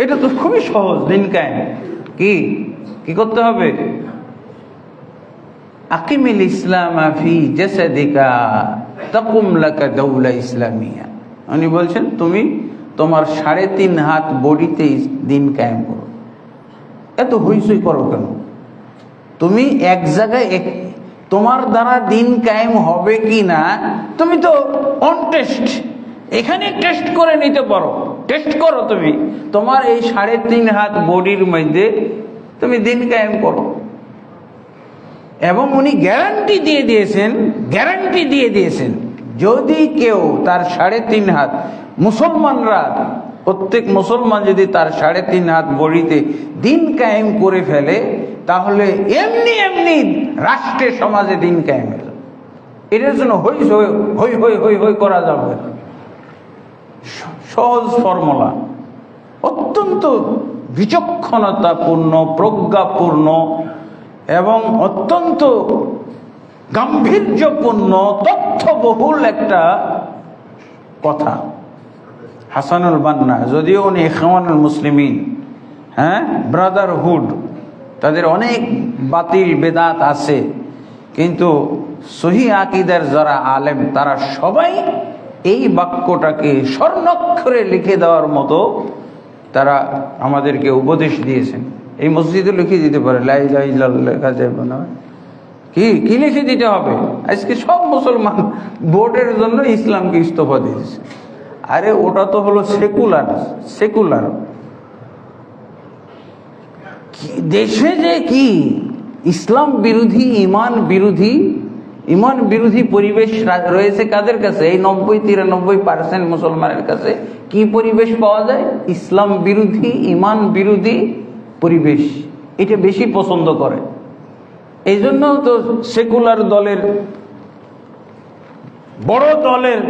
এটা তো খুবই সহজ দিন কায়েম। কি করতে হবে? আকিমিল ইসলাম ফি জাসাদিকা তাকুম লাকা দাওলা ইসলামিয়া। উনি বলছেন, তুমি তোমার 3.5 হাত বডিতে দিন কায়েম করো। এত হইচই করো কেন? তুমি এক জায়গায় তোমার দ্বারা দিন কায়েম হবে কি না, তুমি তো অন টেস্ট, এখানে টেস্ট করে নিতে পারো। টেস্ট করো তুমি, তোমার এই 3.5 হাত বডির মধ্যে তুমি দিন কায়েম করো। এবং উনি গ্যারান্টি দিয়ে দিয়েছেন, যদি কেউ তার 3.5 হাত, মুসলমানরা, প্রত্যেক মুসলমান যদি তার 3.5 হাত বডিতে দিন কায়েম করে ফেলে, তাহলে এমনি রাষ্ট্রে সমাজে দিন কায়েম হয়ে যাবে। এটার জন্য হই করা যাবে। সহজ ফর্মুলা, অত্যন্ত বিচক্ষণতাপূর্ণ, প্রজ্ঞাপূর্ণ এবং অত্যন্ত গাম্ভীর্যপূর্ণ, তথ্যবহুল একটা কথা। হাসানুল বান্না, যদিও উনি ইখওয়ানুল মুসলিমিন, ব্রাদারহুড, তাদের অনেক বাতিল বেদাত আছে, কিন্তু সহিহ আকীদার যারা আলেম, তারা সবাই এই বাক্যটাকে স্বর্ণাক্ষরে লিখে দেওয়ার মতো তারা আমাদেরকে উপদেশ দিয়েছেন। এই মসজিদে লিখে দিতে পারে, লা ইলাহা ইল্লাল্লাহ লেখা যাবে না, কি লিখে দিতে হবে? আজকে সব মুসলমান ভোটের জন্য ইসলামকে ইস্তফা দিয়েছে। আরে ওটা তো হলো সেকুলার। দেশে যে কি ইসলাম বিরোধী, ইমান বিরোধী পরিবেশ রয়েছে কাদের কাছে? এই 90-93% মুসলমানের কাছে কি পরিবেশ পাওয়া যায়? ইসলাম বিরোধী, ইমান বিরোধী পরিবেশ। এটা বেশি পছন্দ করে। এই জন্য তো সেকুলার দলের, বড় দলের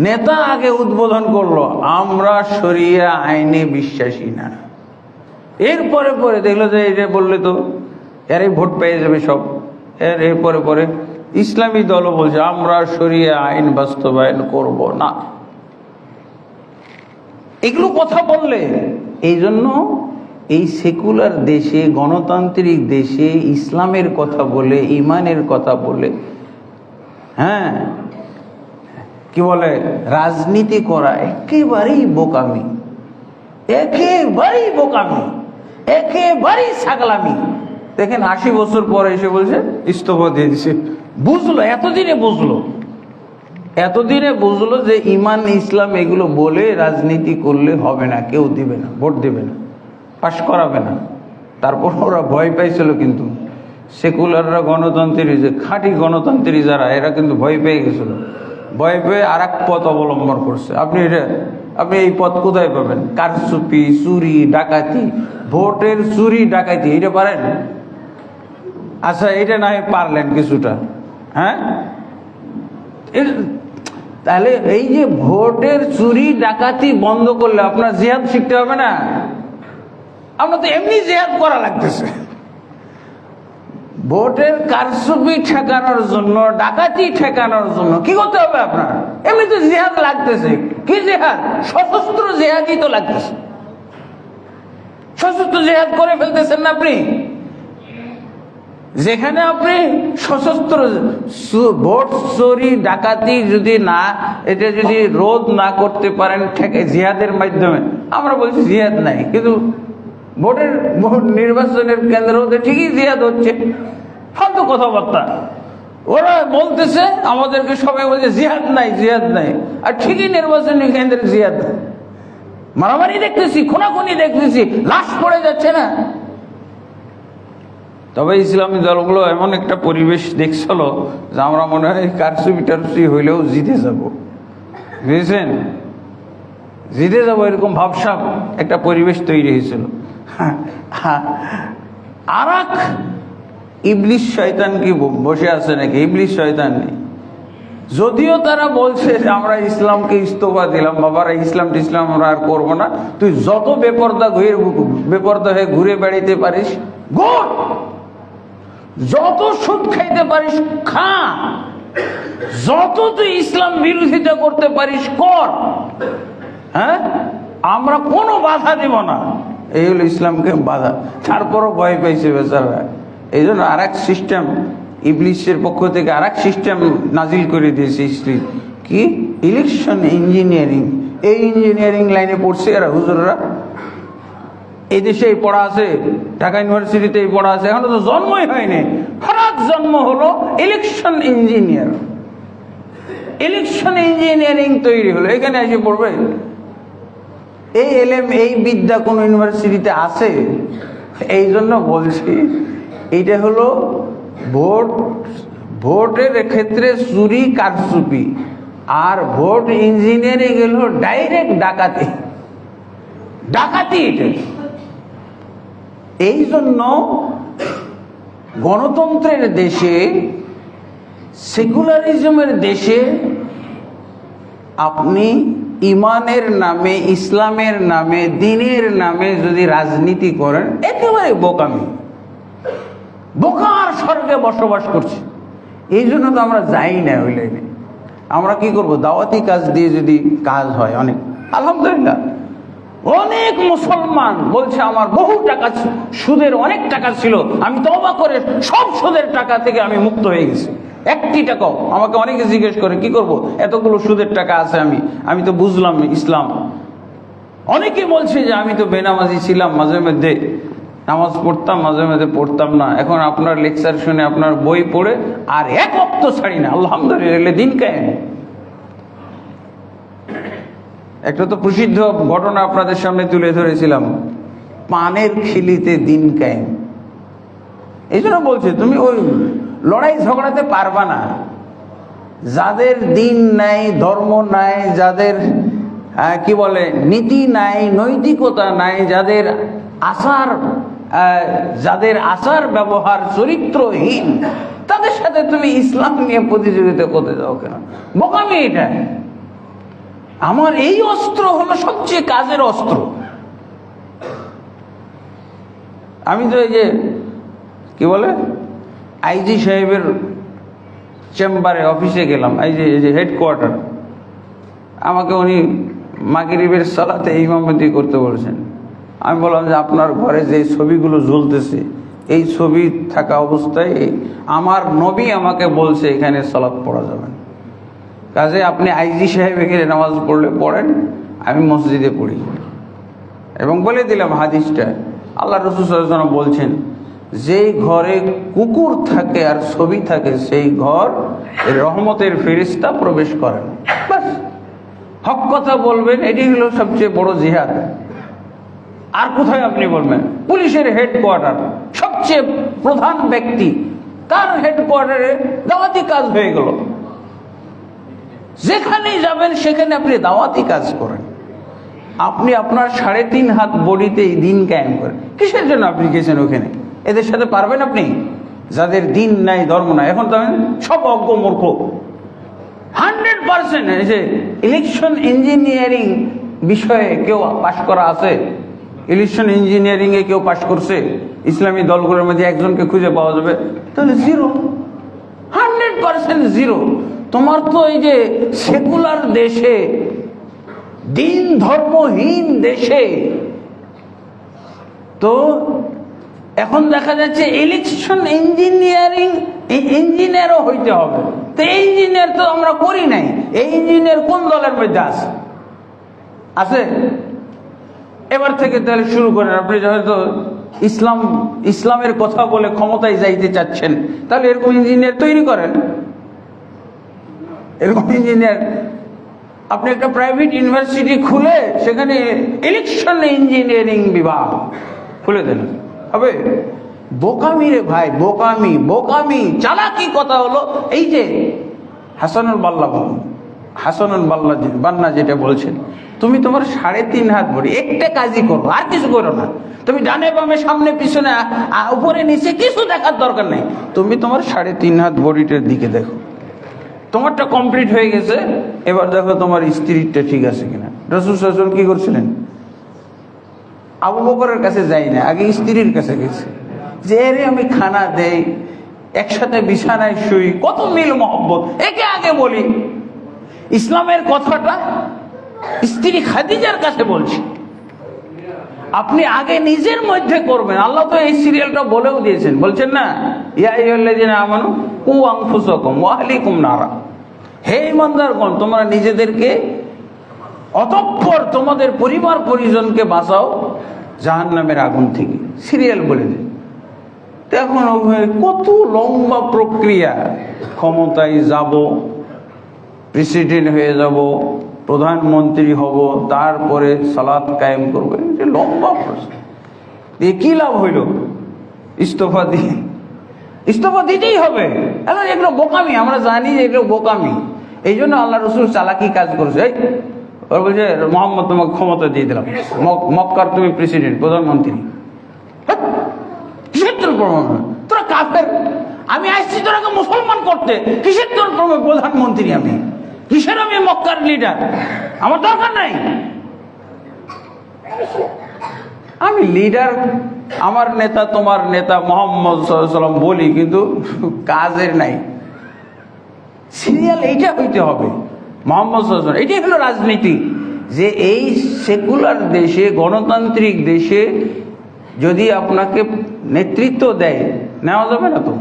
নেতা আগে উদ্বোধন করলো, আমরা শরিয়া আইনে বিশ্বাসী না। এরপরে দেখলো যে এটা বললে তো এরাই ভোট পেয়ে যাবে সব। এরপরে ইসলামী দলও বলছে, আমরা শরিয়া আইন বাস্তবায়ন করব না। এগুলো কথা বললে, এই জন্য এই সেকুলার দেশে, গণতান্ত্রিক দেশে ইসলামের কথা বলে, ইমানের কথা বলে, কি বলে, রাজনীতি করা একেবারেই বোকামি। একেবারেই ছাগলামি। দেখেন 80 বছর পরে এসে বলছে ইস্তফা দিয়ে দিছে। বুঝলো, এতদিনে বুঝলো যে ইমান ইসলাম এগুলো বলে রাজনীতি করলে হবে না, কেউ দিবে না, ভোট দেবে না, পাশ করাবে না। তারপর ওরা ভয় পাইছিল, কিন্তু সেকুলাররা, গণতন্ত্রী, যে খাঁটি গণতন্ত্রী যারা, এরা কিন্তু ভয় পেয়ে গেছিল। ভয় পেয়ে আর এক পথ অবলম্বন করছে। আপনি এই পথ কোথায় পাবেন? কারচুপি, চুরি, ডাকাতি, ভোটের চুরি ডাকাতি, এটা পারেন? আচ্ছা, এটা না হয় পারলেন কিছুটা, হ্যাঁ? তাহলে এই যে ভোটের চুরি ডাকাতি বন্ধ করলে আপনার জিহাদ শিখতে হবে না? আপনার তো এমনি জিহাদ করা লাগতেছে। ভোটের কারচুপি ঠেকানোর জন্য, ডাকাতি ঠেকানোর জন্য কি করতে হবে আপনার? এমনি তো জিহাদ লাগতেছে। কি জিহাদ? সশস্ত্র জিহাদই তো লাগতেছে। সশস্ত্র জিহাদ করে ফেলতেছেন না আপনি। যেখানে আপনি সশস্ত্র ভোট চুরি ডাকাতি যদি না, এটা যদি রোধ না করতে পারেন জিহাদের মাধ্যমে, আমরা বলছি জিহাদ নাই, কিন্তু ভোট নির্বাচনের কেন্দ্রতে ঠিকই জিহাদ হচ্ছে। ফালতু কথাবার্তা ওরা বলতেছে, আমাদেরকে সবাই বলছে জিহাদ নাই, আর ঠিকই নির্বাচনী কেন্দ্রে জিহাদ। মারামারি দেখতেছি, খুনাখুনি দেখতেছি, লাশ পড়ে যাচ্ছে না। তবে ইসলামী দলগুলো এমন একটা পরিবেশ দেখছিল যে আমরা মনে হয় কারচুপি টারচুপি হইলেও জিতে যাব, বুঝেছেন? জিতে যাবো এরকম ভাবসাব একটা পরিবেশ তৈরি হয়েছিল। আর এক ইবলিশ শয়তান কি বসে আছে নাকি? ইবলিশ শয়তান নেই। যদিও তারা বলছে যে আমরা ইসলামকে ইস্তফা দিলাম, বাবারা ইসলাম আমরা আর করবো না, তুই যত বেপর্দা হয়ে ঘুরে বেড়াইতে পারিস ঘুর, যত সুদ খাইতে পারিস খা, যত তুই ইসলাম বিরোধিতা করতে পারিস কর, হ্যাঁ, আমরা কোনো বাধা দেব না। এই হলো ইসলামকে বাধা। তারপরও ভয় পাইছে বেচারা। এই জন্য আর এক সিস্টেম ইবলিশের পক্ষ থেকে আর এক সিস্টেম নাজিল করে দিয়েছে ইসলাম। কি? Election engineering. এই ইঞ্জিনিয়ারিং লাইনে পড়ছে এরা হুজুররা। এই দেশে এই পড়া আছে, ঢাকা ইউনিভার্সিটিতে এই পড়া আছে, এখনো তো জন্মই হয়নি, হঠাৎ জন্ম হলো ইলেকশন ইঞ্জিনিয়ার। ইলেকশন ইঞ্জিনিয়ারিং তৈরি হলো, এখানে এসে পড়বে। এই এলএম, এই বিদ্যা কোন ইউনিভার্সিটিতে আছে? এই জন্য বলছি, এইটা হলো ভোটের ক্ষেত্রে চুরি কারচুপি, আর ভোট ইঞ্জিনিয়ারিং হলো ডাইরেক্ট ডাকাতি। এটা এই জন্য গণতন্ত্রের দেশে, সেকুলারিজমের দেশে আপনি ইমানের নামে, ইসলামের নামে, দ্বীনের নামে যদি রাজনীতি করেন, একেবারে বোকামি। বোকার স্বর্গে বসবাস করছি। এই জন্য তো আমরা যাই না ওই লাইনে। আমরা কি করব? দাওয়াতি কাজ দিয়ে যদি কাজ হয়, অনেক আলহামদুলিল্লাহ। অনেক মুসলমান বলছে আমার বহু টাকা, সুদের অনেক টাকা ছিল, আমি তওবা করে সব সুদের টাকা থেকে আমি মুক্ত হয়ে গেছি, একটি টাকাও। আমাকে অনেকে জিজ্ঞেস করে কি করব, এতগুলো সুদের টাকা আছে, আমি তো বুঝলাম ইসলাম। অনেকে বলছে যে আমি তো বেনামাজি ছিলাম, মাঝে মধ্যে নামাজ পড়তাম, মাঝে মাঝে পড়তাম না, এখন আপনার লেকচার শুনে, আপনার বই পড়ে আর এক ওয়াক্ত ছাড়ি না, আলহামদুলিল্লাহ, দিন কায়েম। একটা তো প্রসিদ্ধ ঘটনা আপনাদের সামনে তুলে ধরেছিলাম, পানের খিলিতে দিন কায়েম। এই জন্য বলছে তুমি ওই লড়াই ঝগড়াতে পারবা না। যাদের দিন নাই, ধর্ম নাই, যাদের কি বলে নীতি নাই, নৈতিকতা নাই, যাদের আচার ব্যবহার চরিত্রহীন, তাদের সাথে তুমি ইসলাম নিয়ে প্রতিযোগিতা করতে যাও কেন? বোকামি এটা। আমার এই অস্ত্র হলো সবচেয়ে কাজের অস্ত্র। আমি তো এই যে কি বলে আইজি সাহেবের চেম্বারে, অফিসে গেলাম, এই যে হেডকোয়ার্টার, আমাকে উনি মাগরিবের সালাতে ইমামতি করতে বলছেন। আমি বললাম যে আপনার ঘরে যে ছবিগুলো ঝুলতেছে, এই ছবি থাকা অবস্থায় আমার নবী আমাকে বলছে এখানে সালাত পড়া যাবে না, কাজে আপনি আইজি সাহেব এখানে নামাজ পড়লে পড়েন, আমি মসজিদে পড়ি। এবং বলে দিলাম হাদিসটা, আল্লাহ রাসূল সাল্লাল্লাহু আলাইহি ওয়াসাল্লাম বলছেন, যেই ঘরে কুকুর থাকে আর ছবি থাকে সেই ঘর রহমতের ফেরেশতা প্রবেশ করে না। বাস, হক কথা বলবেন, এটি হলো সবচেয়ে বড় জিহাদ। আর কোথায় আপনি বলবেন? পুলিশের হেডকোয়ার্টার, সবচেয়ে প্রধান ব্যক্তি, তার হেডকোয়ার্টারে দাওয়াতি কাজ হয়ে গেল। যেখানেই যাবেন সেখানে আপনি দাওয়াতি কাজ করেন। আপনি আপনার 3.5 হাত বডিতে এই দিন কায়েম করেন। কিসের জন্য আপনি গেছেন ওখানে? এদের সাথে পারবেন আপনি? যাদের দিন নাই, ধর্ম নাই, এখন তো সব অজ্ঞ মূর্খ। 100% এই যে ইলেকশন ইঞ্জিনিয়ারিং বিষয়ে কেউ পাশ করা আছে? ইলেকশন ইঞ্জিনিয়ারিং এ কেউ পাশ করছে? ইসলামী দলগুলোর মধ্যে একজনকে খুঁজে পাওয়া যাবে? তাহলে 0, 100% 0। তোমার তো এই যে সেকুলার দেশে, দিন ধর্মহীন দেশে তো এখন দেখা যাচ্ছে ইলেকশন ইঞ্জিনিয়ারিং ইঞ্জিনিয়ারও হইতে হবে। তো এই ইঞ্জিনিয়ার তো আমরা করি নাই। এই ইঞ্জিনিয়ার কোন দলের মধ্যে আছে? এবার থেকে তাহলে শুরু করেন। আপনি হয়তো ইসলামের কথা বলে ক্ষমতায় যাইতে চাচ্ছেন, তাহলে এরকম ইঞ্জিনিয়ার তৈরি করেন। এরকম ইঞ্জিনিয়ার আপনি একটা প্রাইভেট ইউনিভার্সিটি খুলে সেখানে ইলেকশন ইঞ্জিনিয়ারিং বিভাগ খুলে দেন, হবে? বোকামি রে ভাই, বোকামি, বোকামি, চালাকি কথা হলো এই যে হাসানুল বান্না যেটা বলছেন, তুমি তোমার 3.5 হাত বডি, একটা কাজই করো, আর কিছু করো না। তুমি ডানে বামে সামনে পিছনে উপরে নিচে কিছু দেখার দরকার নেই। তুমি তোমার 3.5 হাত বডিটার দিকে দেখো। তোমারটা কমপ্লিট হয়ে গেছে, এবার দেখো তোমার স্ত্রীরটা ঠিক আছে কিনা। রাসূল সাল্লাল্লাহু আলাইহি ওয়াসাল্লাম কি করছিলেন? আবু বকরের কাছে যাই না, আগে স্ত্রীর কাছে গেছে, যে রে আমি খানা দেই, একসাথে বিছানায় শুই, কত মিল মহব্বত, একে আগে বলি। ইসলামের কথাটা স্ত্রী খাদিজার কাছে বলছি, আপনি আগে নিজের মধ্যে করবেন। আল্লাহ তো এই সিরিয়ালটা বলেও দিয়েছেন, বলছেন না, ইয়া আইয়ুহাল্লাযীনা আমানু কু আনফুসাকুম ওয়া আহলিকুম নারা, হে ঈমানদারগণ, তোমরা নিজেদেরকে অতঃপর তোমাদের পরিবার পরিজনকে বাঁচাও জাহান্নামের আগুন থেকে। সিরিয়াল বলে দেন। এখন কত লম্বা প্রক্রিয়া, ক্ষমতায় যাব, প্রেসিডেন্ট হয়ে যাব, প্রধানমন্ত্রী হব, তারপরে সালাত কায়েম করবো, লম্বা প্রশ্ন। কি লাভ হইল? ইস্তফা দিতেই হবে। এগুলো বোকামি, আমরা জানি যে এগুলো বোকামি। এই জন্য আল্লাহ রসুল চালাকি কাজ করেছে। ওরা বলছে, মোহাম্মদ তোমাকে ক্ষমতা দিয়ে দিলাম, মক্কার তুমি প্রেসিডেন্ট, প্রধানমন্ত্রী। কিসের তোর প্রমাণ? তোরা কাফের, আমি আসছি তোরাকে মুসলমান করতে, কিসের তোর প্রধানমন্ত্রী? আমি কিসের? আমি মক্কার লিডার, আমার দরকার নাই। আমি লিডার, আমার নেতা তোমার নেতা মুহাম্মদ সাল্লাল্লাহু আলাইহি ওয়াসাল্লাম বলি, কিন্তু কাজের নাই। সিরিয়াল এইটা হইতে হবে। মুহাম্মদ সাল্লাল্লাহু আলাইহি ওয়াসাল্লাম, এটাই হলো রাজনীতি। যে এই সেকুলার দেশে, গণতান্ত্রিক দেশে যদি আপনাকে নেতৃত্ব দেয়, নেওয়া যাবে না তো।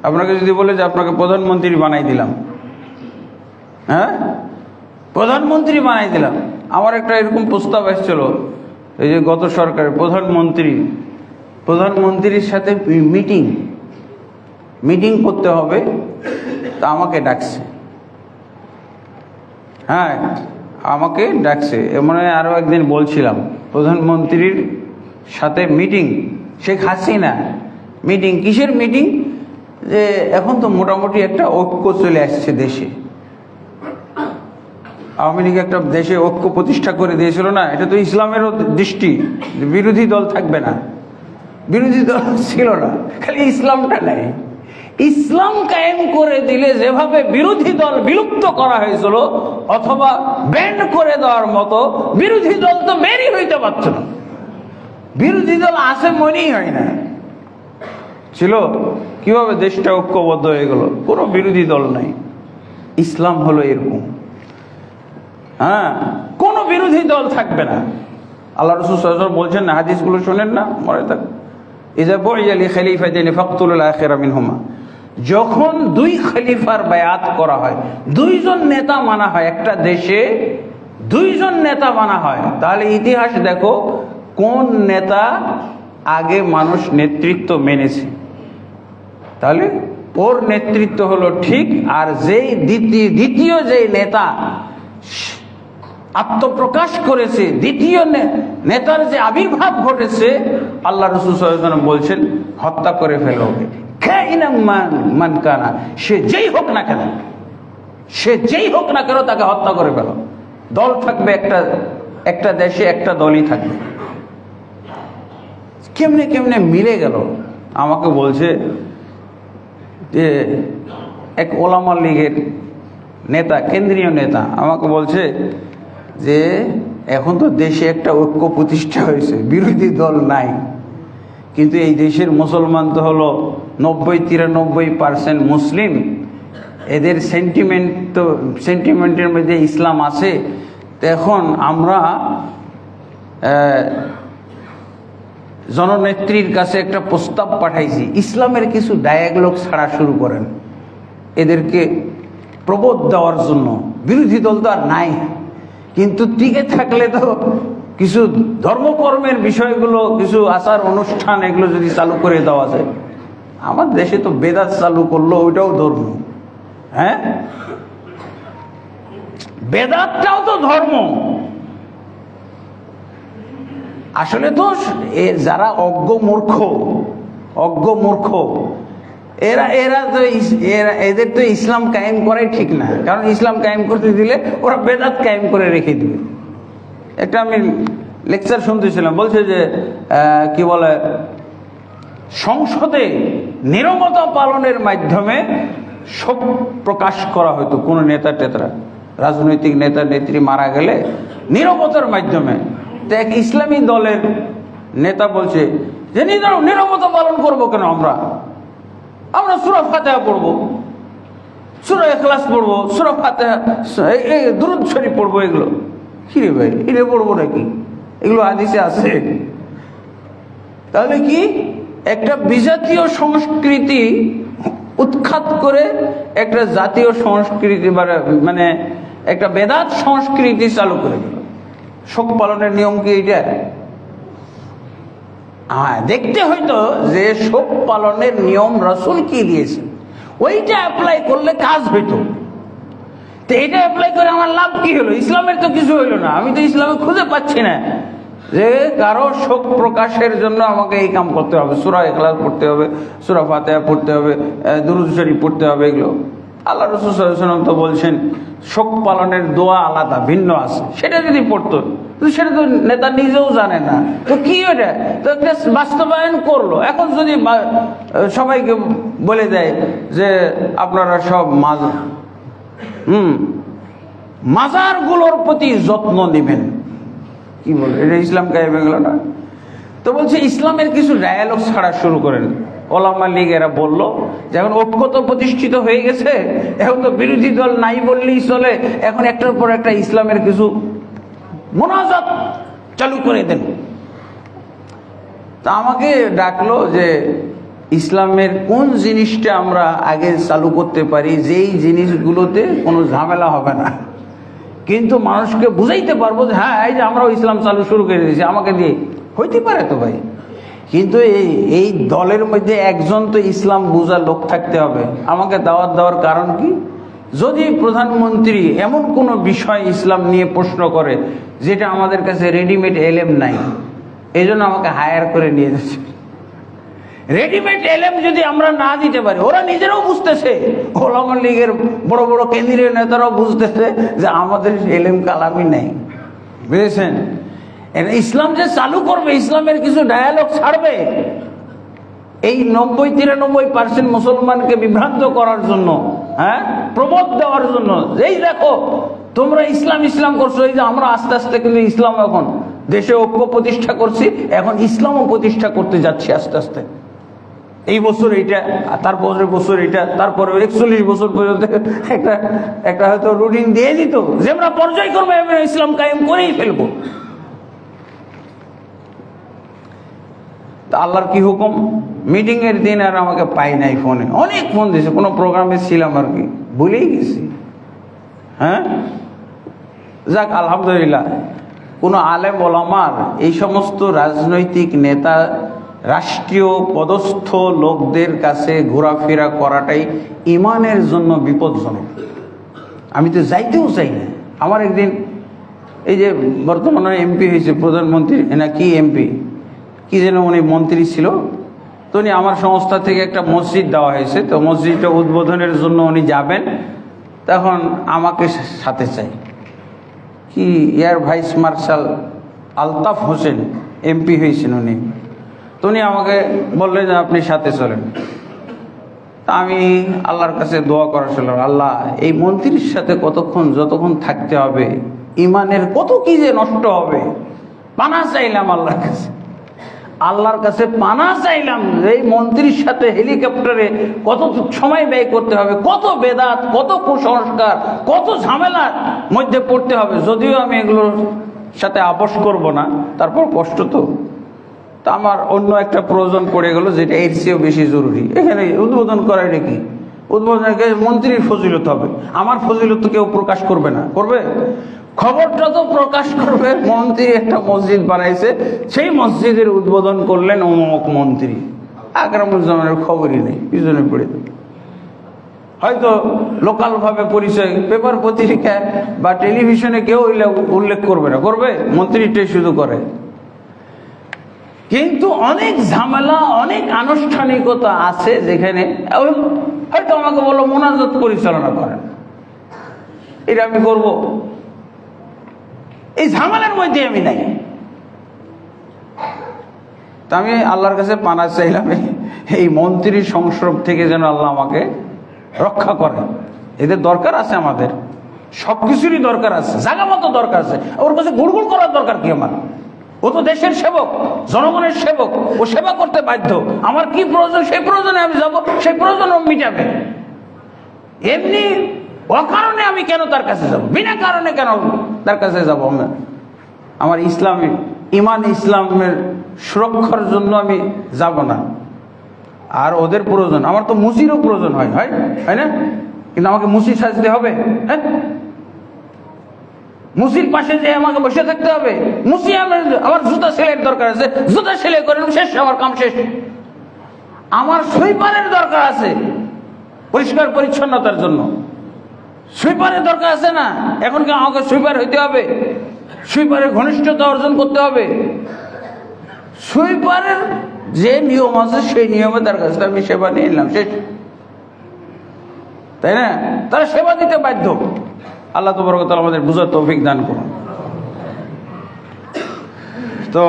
আপনাকে যদি বলে যে আপনাকে প্রধানমন্ত্রী বানাই দিলাম, হ্যাঁ, প্রধানমন্ত্রী বানাই দিলাম। আমার একটা এরকম প্রস্তাব এসেছিল, এই যে গত সরকারের প্রধানমন্ত্রীর সাথে মিটিং করতে হবে, তা আমাকে ডাকছে। হ্যাঁ, আমাকে ডাকছে। এমন আরও একদিন বলছিলাম, প্রধানমন্ত্রীর সাথে মিটিং, শেখ হাসিনা মিটিং। কিসের মিটিং? যে এখন তো মোটামুটি একটা ঐক্য চলে আসছে দেশে। আওয়ামী লীগ একটা দেশে ঐক্য প্রতিষ্ঠা করে দিয়েছিল না, এটা তো ইসলামেরও দৃষ্টি, বিরোধী দল থাকবে না। বিরোধী দল ছিল না, খালি ইসলামটা নেই। ইসলাম কায়েম করে দিলে যেভাবে বিরোধী দল বিলুপ্ত করা হয়েছিল, অথবা ব্যান্ড করে দেওয়ার মতো, বিরোধী দল তো বেরই হইতে পারছে না। বিরোধী দল আসে মনেই হয় না ছিল। কিভাবে দেশটা ঐক্যবদ্ধ হয়ে গেল? কোনো বিরোধী দল নাই। ইসলাম হলো এরকম। হ্যাঁ, কোনো বিরোধী দল থাকবে না। আল্লাহ রাসূল সাল্লাল্লাহু আলাইহি ওয়াসাল্লাম বলছেন না, হাদিসগুলো শোনেন না, মনে থাক। ইযা বুইয়া লি খলিফাতাইনি ফাকতুলুল আখিরা মিনহুমা, যখন 2 খলিফার বায়াত করা হয়, 2 জন নেতা মানা হয়, একটা দেশে 2 জন নেতা মানা হয়, তাহলে ইতিহাস দেখো কোন নেতা আগে মানুষ নেতৃত্ব মেনেছে, তাহলে ওর নেতৃত্ব হলো ঠিক। আর যেই দ্বিতীয় যে নেতা আত্মপ্রকাশ করেছে, দ্বিতীয় নেতার যে আবির্ভাব ঘটেছে, আল্লাহ রাসূল সাল্লাল্লাহু আলাইহি ওয়াসাল্লাম বলছেন হত্যা করে ফেলো, মান কানা, সে যেই হোক না কেন, সে যেই হোক না কেন তাকে হত্যা করে ফেলো। দল থাকবে একটা দেশে একটা দলই থাকবে। কেমনে কেমনে মিলে গেল। আমাকে বলছে যে এক ওলামা লীগের নেতা, কেন্দ্রীয় নেতা আমাকে বলছে যে এখন তো দেশে একটা ঐক্য প্রতিষ্ঠা হয়েছে, বিরোধী দল নাই, কিন্তু এই দেশের মুসলমান তো হলো 90-93% মুসলিম, এদের সেন্টিমেন্টের মধ্যে ইসলাম আছে। তো এখন আমরা জননেত্রীর কাছে একটা প্রস্তাব পাঠাইছি, ইসলামের কিছু ডায়ালগ ছাড়া শুরু করেন, এদেরকে প্রবোধ দেওয়ার জন্য। বিরোধী দল তো আর নাই, কিন্তু টিকে থাকলে তো কিছু ধর্মকর্মের বিষয়গুলো, কিছু আচার অনুষ্ঠান, এগুলো যদি চালু করে দেওয়া যায়। আমার দেশে তো বেদাত চালু করলো, ওইটাও ধর্ম। হ্যাঁ, বেদাতটাও তো ধর্ম। আসলে তো যারা অজ্ঞ মূর্খ এদের তো ইসলাম কায়েম করাই ঠিক না, কারণ ইসলাম কায়েম করতে দিলে ওরা বেদাত কায়েম করে রেখে দিবে। একটা আমি লেকচার শুনতেছিলাম, বলছে যে কি বলে, সংসদে নীরবতা পালনের মাধ্যমে শোক প্রকাশ করা হতো কোনো নেতা রাজনৈতিক নেত্রী মারা গেলে নীরবতার মাধ্যমে। তো এক ইসলামী দলের নেতা বলছে যে নীরবতা পালন করবো কেন, আমরা সূরা ফাতিহা পড়বো, সূরা ইখলাস পড়বো, সূরা ফাতিহা, দুরূদ শরীফ পড়বো। এগুলো কি রে ভাই, এটা পড়বো নাকি? এগুলো হাদিসে আছে। তাহলে কি একটা বিজাতীয় সংস্কৃতি উৎখাত করে একটা জাতীয় সংস্কৃতি, মানে একটা বেদাত সংস্কৃতি চালু করে দিল। শোক পালনের নিয়ম কি এইটা? হ্যাঁ, দেখতে হয়তো যে শোক পালনের নিয়ম রাসূল কি দিয়েছে, ওইটা অ্যাপ্লাই করলে কাজ হইতো। তো এটা অ্যাপ্লাই করে আমার লাভ কি হলো? ইসলামের তো কিছু হইলো না। আমি তো ইসলামে খুঁজে পাচ্ছি না যে কারো শোক প্রকাশের জন্য আমাকে এই কাম করতে হবে, সূরা ইখলাস পড়তে হবে, সূরা ফাতিহা পড়তে হবে, দুরূদ শরীফ পড়তে হবে। এগুলো আল্লাহ রাসূল সাল্লাল্লাহু আলাইহি ওয়াসাল্লাম তো বলছেন শোক পালনের দোয়া আলাদা, ভিন্ন আছে। সেটা যদি পড়তো, সেটা তো নেতা নিজেও জানে না, তো কি ওটা তো একটা বাস্তবায়ন করলো। এখন যদি সবাইকে বলে দেয় যে আপনারা সব মাজারগুলোর প্রতি যত্ন নেবেন, কি বলে, এটা ইসলাম কায়েম হয়ে গেল না? তো বলছে ইসলামের কিছু ডায়ালগ ছাড়া শুরু করেন। ওলামা লীগ এরা বললো যেমন ঐক্য তো প্রতিষ্ঠিত হয়ে গেছে, এখন তো বিরোধী দল নাই বললেই চলে, এখন একটার পর একটা ইসলামের কিছু মোনাজাত চালু করে দেন। তা আমাকে ডাকলো যে ইসলামের কোন জিনিসটা আমরা আগে চালু করতে পারি, যেই জিনিসগুলোতে কোনো ঝামেলা হবে না, কিন্তু মানুষকে বুঝাইতে পারবো যে হ্যাঁ এই যে আমরাও ইসলাম চালু শুরু করে দিয়েছি, আমাকে দিয়ে হইতে পারে তো ভাই। কিন্তু এই দলের মধ্যে একজন তো ইসলাম বুঝার লোক থাকতে হবে। আমাকে দাওয়াত দেওয়ার কারণ কি? যদি প্রধানমন্ত্রী এমন কোনো বিষয় ইসলাম নিয়ে প্রশ্ন করে যেটা আমাদের কাছে রেডিমেড এলেম নাই, এই জন্য আমাকে হায়ার করে নিয়ে যাচ্ছে। রেডিমেড এলেম যদি আমরা না দিতে পারি, ওরা নিজেরাও বুঝতেছে, ওলামা লীগের বড় বড় কেন্দ্রীয় নেতারাও বুঝতেছে যে আমাদের এলেম কালামই নেই, বুঝেছেন? ইসলাম যে চালু করবে, ইসলামের কিছু ডায়ালগ ছাড়বে, এই 90-93% মুসলমানকে বিভ্রান্ত করার জন্য, হ্যাঁ, প্রবোধ দেওয়ার জন্য। এই দেখো তোমরা ইসলাম করছো, এই যে আমরা আস্তে আস্তে কিন্তু ইসলাম এখন দেশে ঐক্য প্রতিষ্ঠা করছি, এখন ইসলামও প্রতিষ্ঠা করতে যাচ্ছি আস্তে আস্তে। এই বছর এইটা, তারপরের বছর এইটা, তারপরে 41 বছর পর্যন্ত একটা হয়তো রুটিন দিয়ে দিত যে আমরা পর্যায়ক্রমে ইসলাম কায়েম করেই ফেলবো। আল্লাহর কি হুকুম, মিটিং এর দিন আর আমাকে পাই নাই ফোনে, অনেক ফোন দিয়েছে, কোনো প্রোগ্রামে ছিলাম আর কি, ভুলেই গেছি। হ্যাঁ, যাক আলহামদুলিল্লাহ, কোনো আলেম ওলামার এই সমস্ত রাজনৈতিক নেতা রাষ্ট্রীয় পদস্থ লোকদের কাছে ঘোরাফেরা করাটাই ইমানের জন্য বিপজ্জনক। আমি তো যাইতেও চাই না। আমার একদিন এই যে বর্তমানে এমপি হয়েছে প্রধানমন্ত্রী না কি এমপি কি যেন উনি মন্ত্রী ছিল, তো উনি আমার সংস্থা থেকে একটা মসজিদ দেওয়া হয়েছে, তো মসজিদটা উদ্বোধনের জন্য উনি যাবেন, তখন আমাকে সাথে চাই। কি air vice marshal Altaf Hossain MP হয়েছেন উনি, তো উনি আমাকে বললেন যে আপনি সাথে চলেন। তা আমি আল্লাহর কাছে দোয়া করা ছিল, আল্লাহ এই মন্ত্রীর সাথে কতক্ষণ যতক্ষণ থাকতে হবে, ইমানের কত কি যে নষ্ট হবে। পানা চাইলাম আল্লাহর কাছে পানা চাইলাম, এই মন্ত্রীর সাথে হেলিকপ্টারে কত সময় ব্যয় করতে হবে, কত বেদাত, কত কুসংস্কার, কত ঝামেলার মধ্যে পড়তে হবে। যদিও আমি এগুলোর সাথে আপোষ করব না, তারপর কষ্ট তো। তা আমার অন্য একটা প্রয়োজন পড়ে গেল, যেটা এর চেয়েও বেশি জরুরি। এখানে উদ্বোধন করাই নাকি উদ্বোধনের মন্ত্রীর ফজিলত হবে, আমার ফজিলত তো কেউ প্রকাশ করবে না। করবে? খবরটা তো প্রকাশ করবে মন্ত্রী একটা মসজিদ বানাইছে, সেই মসজিদের উদ্বোধন করলেন অমুক মন্ত্রী। আকরামুজ্জামানের খবরই নেই, পিছনে পড়ে। হয়তো লোকাল ভাবে পরিচয় পেপার পত্রিকায় বা টেলিভিশনে কেউ উল্লেখ করবে না, করবে মন্ত্রীটাই শুধু করে। কিন্তু অনেক ঝামেলা, অনেক আনুষ্ঠানিকতা আছে যেখানে হয়তো আমাকে বলো মোনাজাত পরিচালনা করেন, এটা আমি করব। এই ঝামেলার মধ্যে আমি নাই। তা আমি আল্লাহর কাছে পানা চাইলাম এই মন্ত্রীর সংস্রব থেকে যেন আল্লাহ আমাকে রক্ষা করে। এদের দরকার আছে, আমাদের সবকিছুরই দরকার আছে, জায়গা মতো দরকার আছে। ওর কাছে গুড়গুড় করার দরকার কি আমার? ও তো দেশের সেবক, জনগণের সেবক, ও সেবা করতে বাধ্য। আমার কি প্রয়োজন, সেই প্রয়োজনে আমি যাব, সেই প্রয়োজন ও মিটাবে। এমনি অকারণে আমি কেন তার কাছে যাব? বিনা কারণে কেন তার কাছে যাব? আমার ইসলামে ইমান, ইসলামের সুরক্ষার জন্য আমি যাব না। আর ওদের প্রয়োজন, আমার তো মুসিরও প্রয়োজন হয় না? কিন্তু আমাকে মুসি সাজতে হবে? হ্যাঁ, মুসির পাশে যে আমাকে বসে থাকতে হবে? মুসি আমার জুতা সেলাইয়ের দরকার আছে, জুতা সেলাই করেন, শেষ, আমার কাম শেষ। আমার সুইপারের দরকার আছে পরিষ্কার পরিচ্ছন্নতার জন্য, সুইপারের দরকার আছে না? এখন কি আমাকে সুইপার হইতে হবে? সুইপারের ঘনিষ্ঠতা অর্জন করতে হবে? সুইপারের যে নিয়ম আছে সেই নিয়মে তার কাছে আমি সেবা নিয়ে নিলাম, শেষ। তাই না? তারা সেবা দিতে বাধ্য। আল্লাহ তাবারক ওয়া তাআলা আমাদের বুঝার তৌফিক দান করুন। তো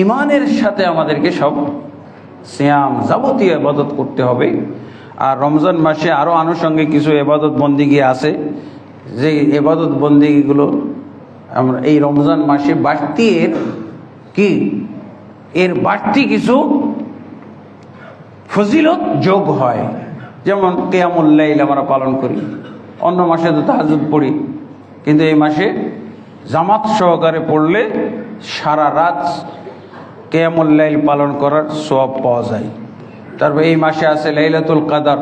ইমানের সাথে আমাদেরকে সব সিয়াম, যাবতীয় ইবাদত করতে হবে। আর রমজান মাসে আরো আনুষঙ্গিক কিছু ইবাদত বন্দিগি আছে, যে ইবাদত বন্দিগিগুলো আমরা এই রমজান মাসে বাড়তি এর বাড়তি কিছু ফজিলত যোগ হয়। যেমন কিয়ামুল লাইল আমরা পালন করি, অন্য মাসে তো তাহাজ্জুদ পড়ি, কিন্তু এই মাসে জামাত সহকারে পড়লে সারা রাত কিয়ামুল লাইল পালন করার সওয়াব পাওয়া যায়। তারপর এই মাসে আছে লাইলাতুল কাদার।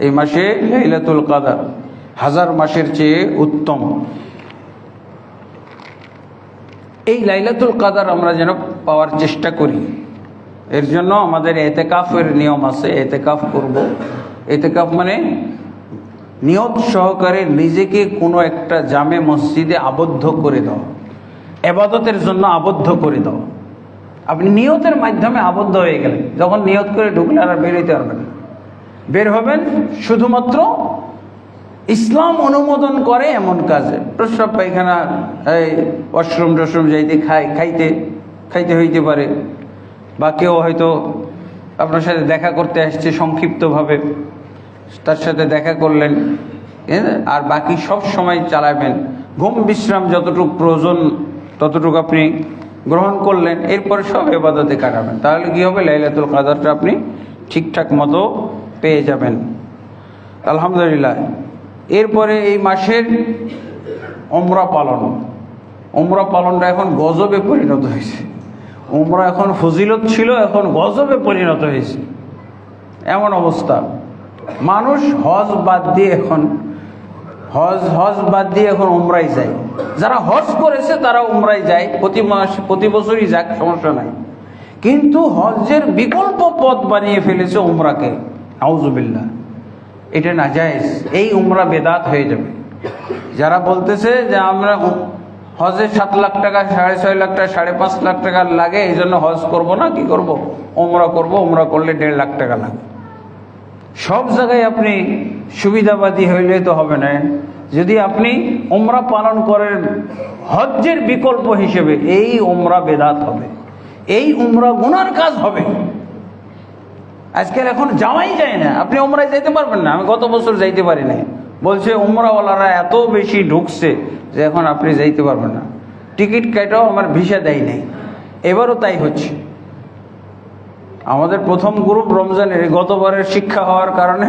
এই মাসে লাইলাতুল কাদার 1000 মাসের চেয়ে উত্তম। এই লাইলাতুল কাদার আমরা যেন পাওয়ার চেষ্টা করি, এর জন্য আমাদের এতেকাফের নিয়ম আছে। এতেকাফ করব। এতেকাফ মানে নিয়ত সহকারে নিজেকে কোনো একটা জামে মসজিদে আবদ্ধ করে দাও, ইবাদতের জন্য আবদ্ধ করে দাও। আপনি নিয়তের মাধ্যমে আবদ্ধ হয়ে গেলেন, যখন নিয়ত করে ঢুকলে আর বের হইতে পারবেন। বের হবেন শুধুমাত্র ইসলাম অনুমোদন করে এমন কাজে, প্রস্রাব পায়খানা, এই ওয়াশরুম টশরুম যাইতে খাইতে হইতে পারে, বা কেউ হয়তো আপনার সাথে দেখা করতে আসছে সংক্ষিপ্তভাবে, তার সাথে দেখা করলেন, আর বাকি সব সময় চালাবেন। ঘুম বিশ্রাম যতটুকু প্রয়োজন ততটুকু আপনি গ্রহণ করলেন, এরপরে সব ইবাদতে কাটাবেন। তাহলে কি হবে? লাইলাতুল কাদরটা আপনি ঠিকঠাক মতো পেয়ে যাবেন, আলহামদুলিল্লাহ। এরপরে এই মাসের উমরা পালনটা এখন গজবে পরিণত হয়েছে। উমরা এখন ফজিলত ছিল, এখন গজবে পরিণত হয়েছে। এমন অবস্থা, মানুষ হজ বাদ দিয়ে এখন হজ বাদ দিয়ে এখন উমরায় যায়। যারা হজ করেছে তারা উমরায় যায়, প্রতি বছরই যাক, সমস্যা নাই। কিন্তু হজের বিকল্প পথ বানিয়ে ফেলেছে উমরাকে, আউযুবিল্লাহ। এটা নাজায়েজ, এই উমরা বেদাত হয়ে যাবে। যারা বলতেছে যে আমরা হজে 7 লাখ টাকা, 6.5 লাখ টাকা, 5.5 লাখ টাকা লাগে, এই জন্য হজ করবো না, কি করব, উমরা করব, উমরা করলে 1.5 লাখ টাকা লাগে। সব জায়গায় আপনি সুবিধাবাদী হইলে তো হবে না। যদি আপনি উমরা পালন করেন হজ্জের বিকল্প হিসেবে, এই উমরা বেদাত হবে, এই উমরা গুনার কাজ হবে। আজকাল এখন যাওয়াই যায় না, আপনি উমরায় যাইতে পারবেন না। আমি গত বছর যাইতে পারি না, বলছে উমরাওয়ালারা এত বেশি ঢুকছে যে এখন আপনি যাইতে পারবেন না। টিকিট কেটেও আমার ভিসা দেয় নাই, এবারও তাই হচ্ছে। আমাদের প্রথম গ্রুপ রমজানের, গতবারের শিক্ষা হওয়ার কারণে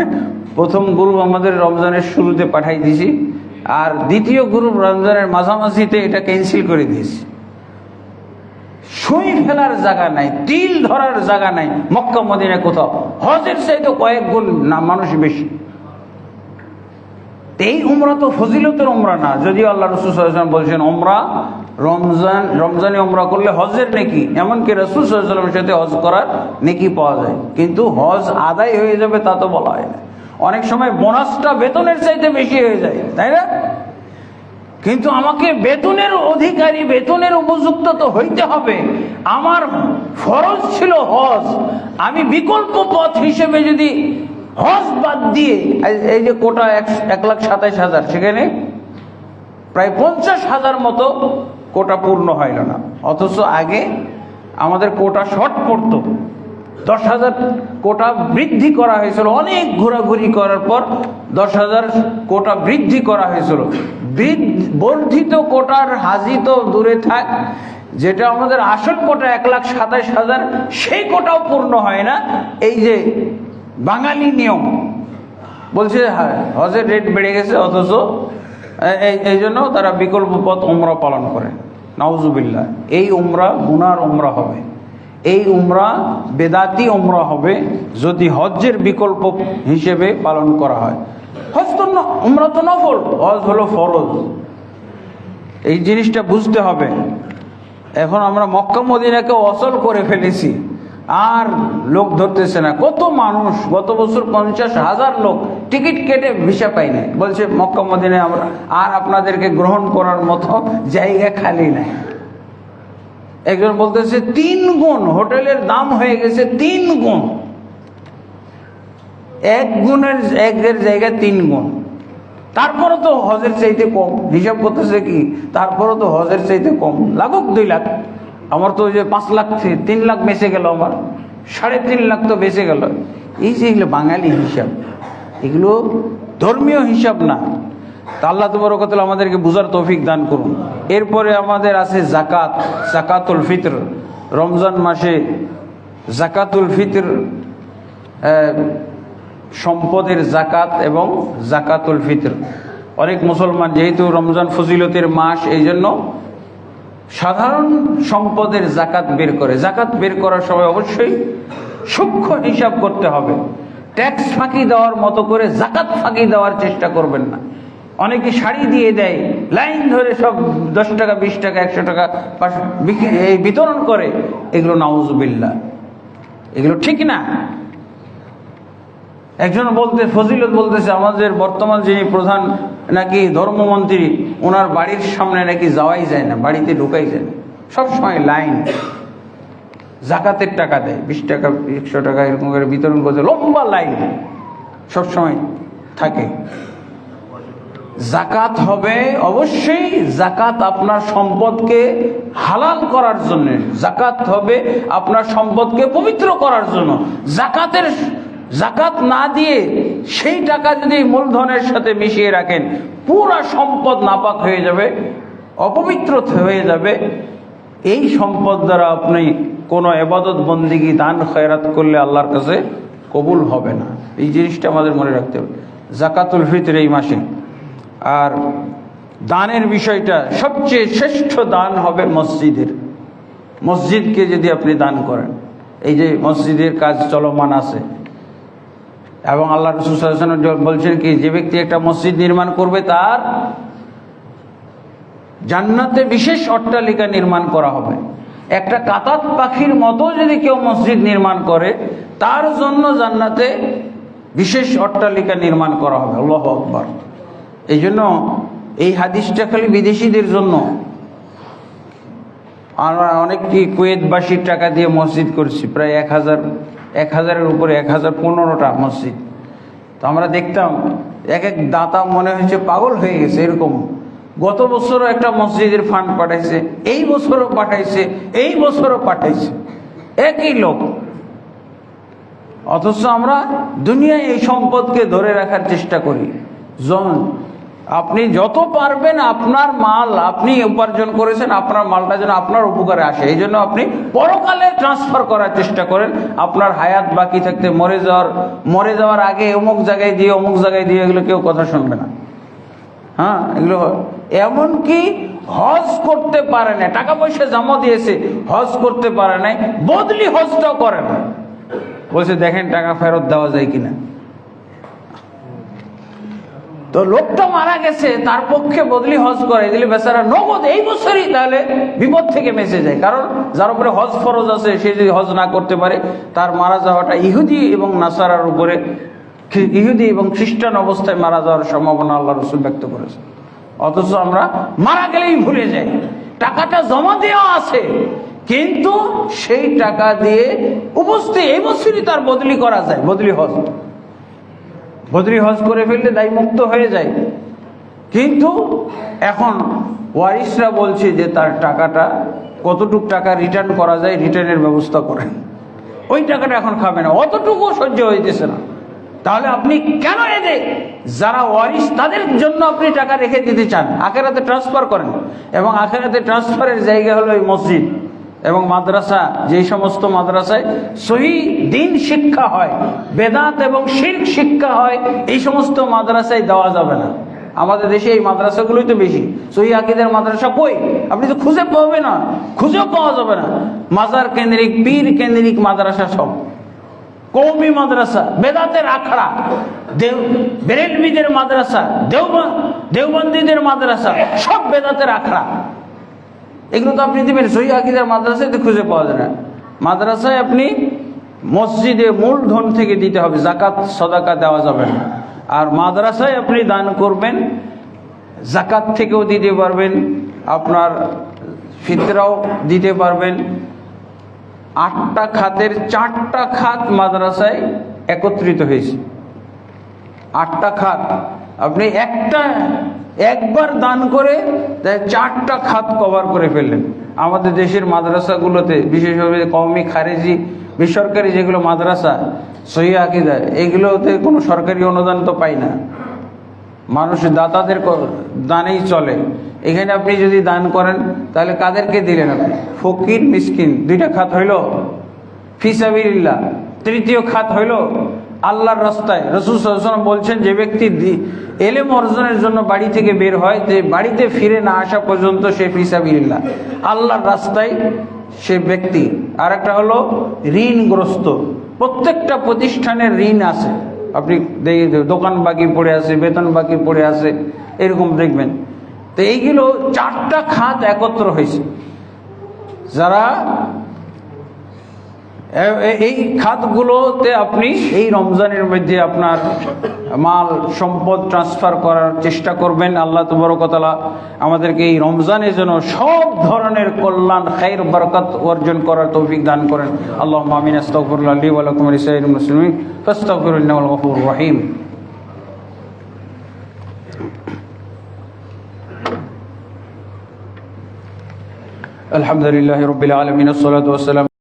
প্রথম গ্রুপ আমাদের রমজানের শুরুতে পাঠাই দিয়েছি, আর দ্বিতীয় গ্রুপ রমজানের মাঝামাঝিতে এটা ক্যান্সেল করে দিয়েছি। সুই ফেলার জায়গা নাই, তিল ধরার জায়গা নাই মক্কা মদিনা কোথাও। হজের চাইতে কয়েক গুণ না মানুষ বেশি। এই উমরা তো ফজিলতের উমরা না, যদিও আল্লাহ রাসূল সাল্লাল্লাহু আলাইহি ওয়াসাল্লাম বলছেন উমরা রমজানে উমরা করলে হজের নেকি, এমনকি রাসূল সাল্লাল্লাহু আলাইহি ওয়াসাল্লামের সাথে হজ করার নেকি পাওয়া যায়। কিন্তু হজ আদায় হয়ে যাবে তা তো বলা হয় না। অনেক সময় বোনাসটা বেতনের চাইতে বেশি হয়ে যায়, তাই না? কিন্তু আমাকে বেতনের অধিকারী, বেতনের উপযুক্ত তো হইতে হবে। আমার ফরজ ছিল হজ, আমি বিকল্প পথ হিসেবে যদি হজ বাদ দিয়ে, এই যে কোটা 1,27,000, সেখানে প্রায় 50,000 মতো কোটা পূর্ণ হইল না। অথচ আগে আমাদের কোটা শর্ট পড়তো, 10,000 কোটা বৃদ্ধি করা হয়েছিল। অনেক ঘোরাঘুরি করার পর 10,000 কোটা বৃদ্ধি করা হয়েছিল। বর্ধিত কোটার হাজি তো দূরে থাক, যেটা আমাদের আসল কোটা 1,27,000, সেই কোটাও পূর্ণ হয় না। এই যে বাঙালি নিয়ম বলছে হজের রেট বেড়ে গেছে, অথচ এই জন্য তারা বিকল্প পথ উমরা পালন করে। নাউজুবিল্লাহ, এই উমরা গুনার উমরা হবে, এই উমরা বেদাতি উমরা হবে যদি হজ্জের বিকল্প হিসেবে পালন করা হয়। হজ তো উমরা তো নফল, হজ হলো ফরজ। এই জিনিসটা বুঝতে হবে। এখন আমরা মক্কা মদিনাকে অচল করে ফেলেছি, আর লোক ধরতেছে না। কত মানুষ, গত বছর 50,000 লোক টিকিট কেটে ভিসা পাই নাই, বলছে মক্কা মদিনায় আমরা আর আপনাদেরকে গ্রহণ করার মতো জায়গা খালি নাই। একজন বলতেছে 3 গুণ হোটেলের দাম হয়ে গেছে, 3 গুণ, 1 গুণের একের জায়গায় 3 গুণ। তারপরও তো হজের চাইতে কম, হিসাব করতেছে কি, তারপরও তো হজের চাইতে কম। লাগুক 2 লাখ, আমার তো ওই যে 5 লাখ 3 লাখ বেঁচে গেল, আমার 3.5 লাখ তো বেঁচে গেল। এই যে এগুলো বাঙালি হিসাব, এগুলো ধর্মীয় হিসাব না। তা আল্লাহ তাবারক ওয়া তাআলা আমাদেরকে বুঝার তৌফিক দান করুন। এরপরে আমাদের আছে জাকাত, জাকাতুল ফিতর। রমজান মাসে জাকাতুল ফিতর, সম্পদের জাকাত এবং জাকাতুল ফিতর। অনেক মুসলমান, যেহেতু রমজান ফজিলতের মাস, এই জন্য সাধারণ সম্পদের জাকাত বের করে। জাকাত বের করার সময় অবশ্যই সূক্ষ্ম হিসাব করতে হবে। ট্যাক্স ফাঁকি দেওয়ার মতো করে জাকাত ফাঁকি দেওয়ার চেষ্টা করবেন না। অনেকে শাড়ি দিয়ে দেয়, লাইন ধরে সব 10 টাকা, 20 টাকা, 100 টাকা এই বিতরণ করে। এগুলো নাউজুবিল্লাহ, এগুলো ঠিক না। একজন ফজিলত বলতেছে, আমাদের বর্তমান যিনি প্রধান নাকি ধর্মমন্ত্রী, ওনার বাড়ির সামনে নাকি যাওয়াই যায় না, বাড়িতে ঢুকাই যায় না, সবসময় লাইন। জাকাতের টাকা দেয়, 20 টাকা, 100 টাকা এরকম করে বিতরণ করতে, লম্বা লাইন সবসময় থাকে। জাকাত হবে অবশ্যই, জাকাত আপনার সম্পদকে হালাল করার জন্য, জাকাত হবে আপনার সম্পদকে পবিত্র করার জন্য। জাকাত না দিয়ে সেই টাকা যদি মূলধনের সাথে মিশিয়ে রাখেন, পুরা সম্পদ নাপাক হয়ে যাবে, অপবিত্র হয়ে যাবে। এই সম্পদ দ্বারা আপনি কোনো ইবাদত বন্দেগী, দান খয়রাত করলে আল্লাহর কাছে কবুল হবে না। এই জিনিসটা আমাদের মনে রাখতে হবে। জাকাতুল ফিতর এই মাসে। আর দানের বিষয়টা, সবচেয়ে শ্রেষ্ঠ দান হবে মসজিদের। মসজিদকে যদি আপনি দান করেন, এই যে মসজিদের কাজ চলমান আছে, এবং আল্লাহ রাসূল সাল্লাল্লাহু আলাইহি ওয়াসাল্লাম বলছেন কি, যে ব্যক্তি একটা মসজিদ নির্মাণ করবে তার জান্নাতে বিশেষ অট্টালিকা নির্মাণ করা হবে। একটা কাতাত পাখির মতো যদি কেউ মসজিদ নির্মাণ করে তার জন্য জান্নাতে বিশেষ অট্টালিকা নির্মাণ করা হবে। আল্লাহু আকবার। এই জন্য এই হাদিসটা খালি বিদেশিদের জন্য। আমরা অনেকটি কুয়েতবাসীর টাকা দিয়ে মসজিদ করছি, প্রায় 1000-এর উপরে 1015টা মসজিদ। তো আমরা দেখতাম এক এক দাতা মনে হয়েছে পাগল হয়ে গেছে এরকম। গত বছরও একটা মসজিদের ফান্ড পাঠাইছে, এই বছরও পাঠাইছে, এই বছরও পাঠাইছে, একই লোক। অথচ আমরা দুনিয়ায় এই সম্পদকে ধরে রাখার চেষ্টা করি। আপনি যত পারবেন আপনার মাল আপনি উপার্জন করেছেন, আপনার মালটা যেন আপনার উপকারে আসে, এই জন্য আপনি পরকালে ট্রান্সফার করার চেষ্টা করেন। আপনার হায়াত বাকি থাকতে মরে যাওয়ার আগে অমুক জায়গায় দিয়ে এগুলো কেউ কথা শুনবে না। হ্যাঁ, এগুলো এমনকি হজ করতে পারে না, টাকা পয়সা জমা দিয়েছে, হজ করতে পারে নাই, বদলি হজটাও করে না। বলছে দেখেন টাকা ফেরত দেওয়া যায় কিনা। তো লোকটা মারা গেছে, তার পক্ষে বদলি হজ করে দিলে বেচারা নগদ এই বছরই তাহলে বিপদ থেকে বেঁচে যায়। কারণ যার উপরে হজ ফরজ আছে সে যদি হজ না করতে পারে, তার মারা যাওয়াটা ইহুদি এবং নাসারার উপরে, ইহুদি এবং খ্রিস্টান অবস্থায় মারা যাওয়ার সম্ভাবনা আল্লাহ রাসূল ব্যক্ত করেছে। অথচ আমরা মারা গেলেই ভুলে যাই। টাকাটা জমা দেওয়া আছে, কিন্তু সেই টাকা দিয়ে উপস্থিত এই বছরই তার বদলি করা যায়, বদলি হজ করে ফেললে দায়মুক্ত হয়ে যায়। কিন্তু এখন ওয়ারিসরা বলছে যে তার টাকাটা কতটুক টাকা রিটার্ন করা যায়, রিটার্নের ব্যবস্থা করেন। ওই টাকাটা এখন খাবে না, অতটুকু সহ্য হইতেছে না। তাহলে আপনি কেন এদের যারা ওয়ারিস তাদের জন্য আপনি টাকা রেখে দিতে চান, আখিরাতে ট্রান্সফার করেন। এবং আখিরাতে ট্রান্সফারের জায়গা হলো এই মসজিদ এবং মাদ্রাসা। যেই সমস্ত মাদ্রাসায় সহিহ দ্বীন শিক্ষা হয়, বেদাত এবং শিরক শিক্ষা হয়, এই সমস্ত মাদ্রাসায় দেওয়া যাবে না। আমাদের দেশে এই মাদ্রাসাগুলোই তো বেশি। সহিহ আকীদার মাদ্রাসা কই? আপনি তো খুঁজেও পাওয়া যাবে না। মাজার কেন্দ্রিক, পীর কেন্দ্রিক মাদ্রাসা সব, কওমি মাদ্রাসা, বেদাতের আখড়া, বেরেলভিদের মাদ্রাসা, দেওবন্দীদের মাদ্রাসা, সব বেদাতের আখড়া। এগুলো তো আপনি দিবেন, সহিহ আকীদার মাদ্রাসায় তো খুঁজে পাওয়া যায় না। মাদ্রাসায় আপনি মসজিদে মূলধন থেকে দিতে হবে, যাকাত সাদাকা দেওয়া যাবে না। আর মাদ্রাসায় আপনি দান করবেন, যাকাত থেকেও দিতে পারবেন, আপনার ফিতরাও দিতে পারবেন। 8টা খাতের 4টা খাত মাদ্রাসায় একত্রিত হয়েছে। 8টা খাত আপনি একবার দান করে 4টা খাত কভার করে ফেললেন। আমাদের দেশের মাদ্রাসাগুলোতে বিশেষভাবে কওমি, খারেজি, বেসরকারি যেগুলো মাদ্রাসা সহিহ আকীদা, এগুলোতে কোনো সরকারি অনুদান তো পাই না, মানুষ দাতাদের দানেই চলে। এখানে আপনি যদি দান করেন তাহলে কাদেরকে দিলেন? আপনি ফকির মিসকিন, 2টা খাত হইল ফিসাবিলিল্লাহ। 3য় খাত হইল আল্লাহর রাস্তায়। রাসূল সাল্লাল্লাহু আলাইহি ওয়াসাল্লাম বলছেন, যে ব্যক্তি ইলম অর্জনের জন্য বাড়ি থেকে বের হয়, যে বাড়িতে ফিরে না আসা পর্যন্ত সে ফিসাবিলিল্লাহ, আল্লাহর রাস্তায় সে ব্যক্তি। আর একটা হলো ঋণগ্রস্ত। প্রত্যেকটা প্রতিষ্ঠানের ঋণ আছে, আপনি দোকান বাকি পড়ে আছে, বেতন বাকি পড়ে আছে, এরকম দেখবেন। তো এইগুলো 4টা খাত একত্র হয়েছে। যারা এই খাতগুলোতে আপনি এই রমজানের মধ্যে আপনার মাল সম্পদ ট্রান্সফার করার চেষ্টা করবেন। আল্লাহ তাবারক ওয়া তাআলা আমাদেরকে এই রমজানের জন্য সব ধরনের কল্যাণ, খায়ের, বরকত অর্জন করার তৌফিক দান করেন। আল্লাহুম্মা আমিন। আস্তাগফিরুল্লাহ লি ওয়া লাকুম ওয়া লিসাইরিল মুসলিমিন ফাস্তাগফিরুহু ইন্নাহু হুয়াল গফুরুর রহিম। আলহামদুলিল্লাহি রাব্বিল আলামিন, আসসালাতু ওয়াসসালামু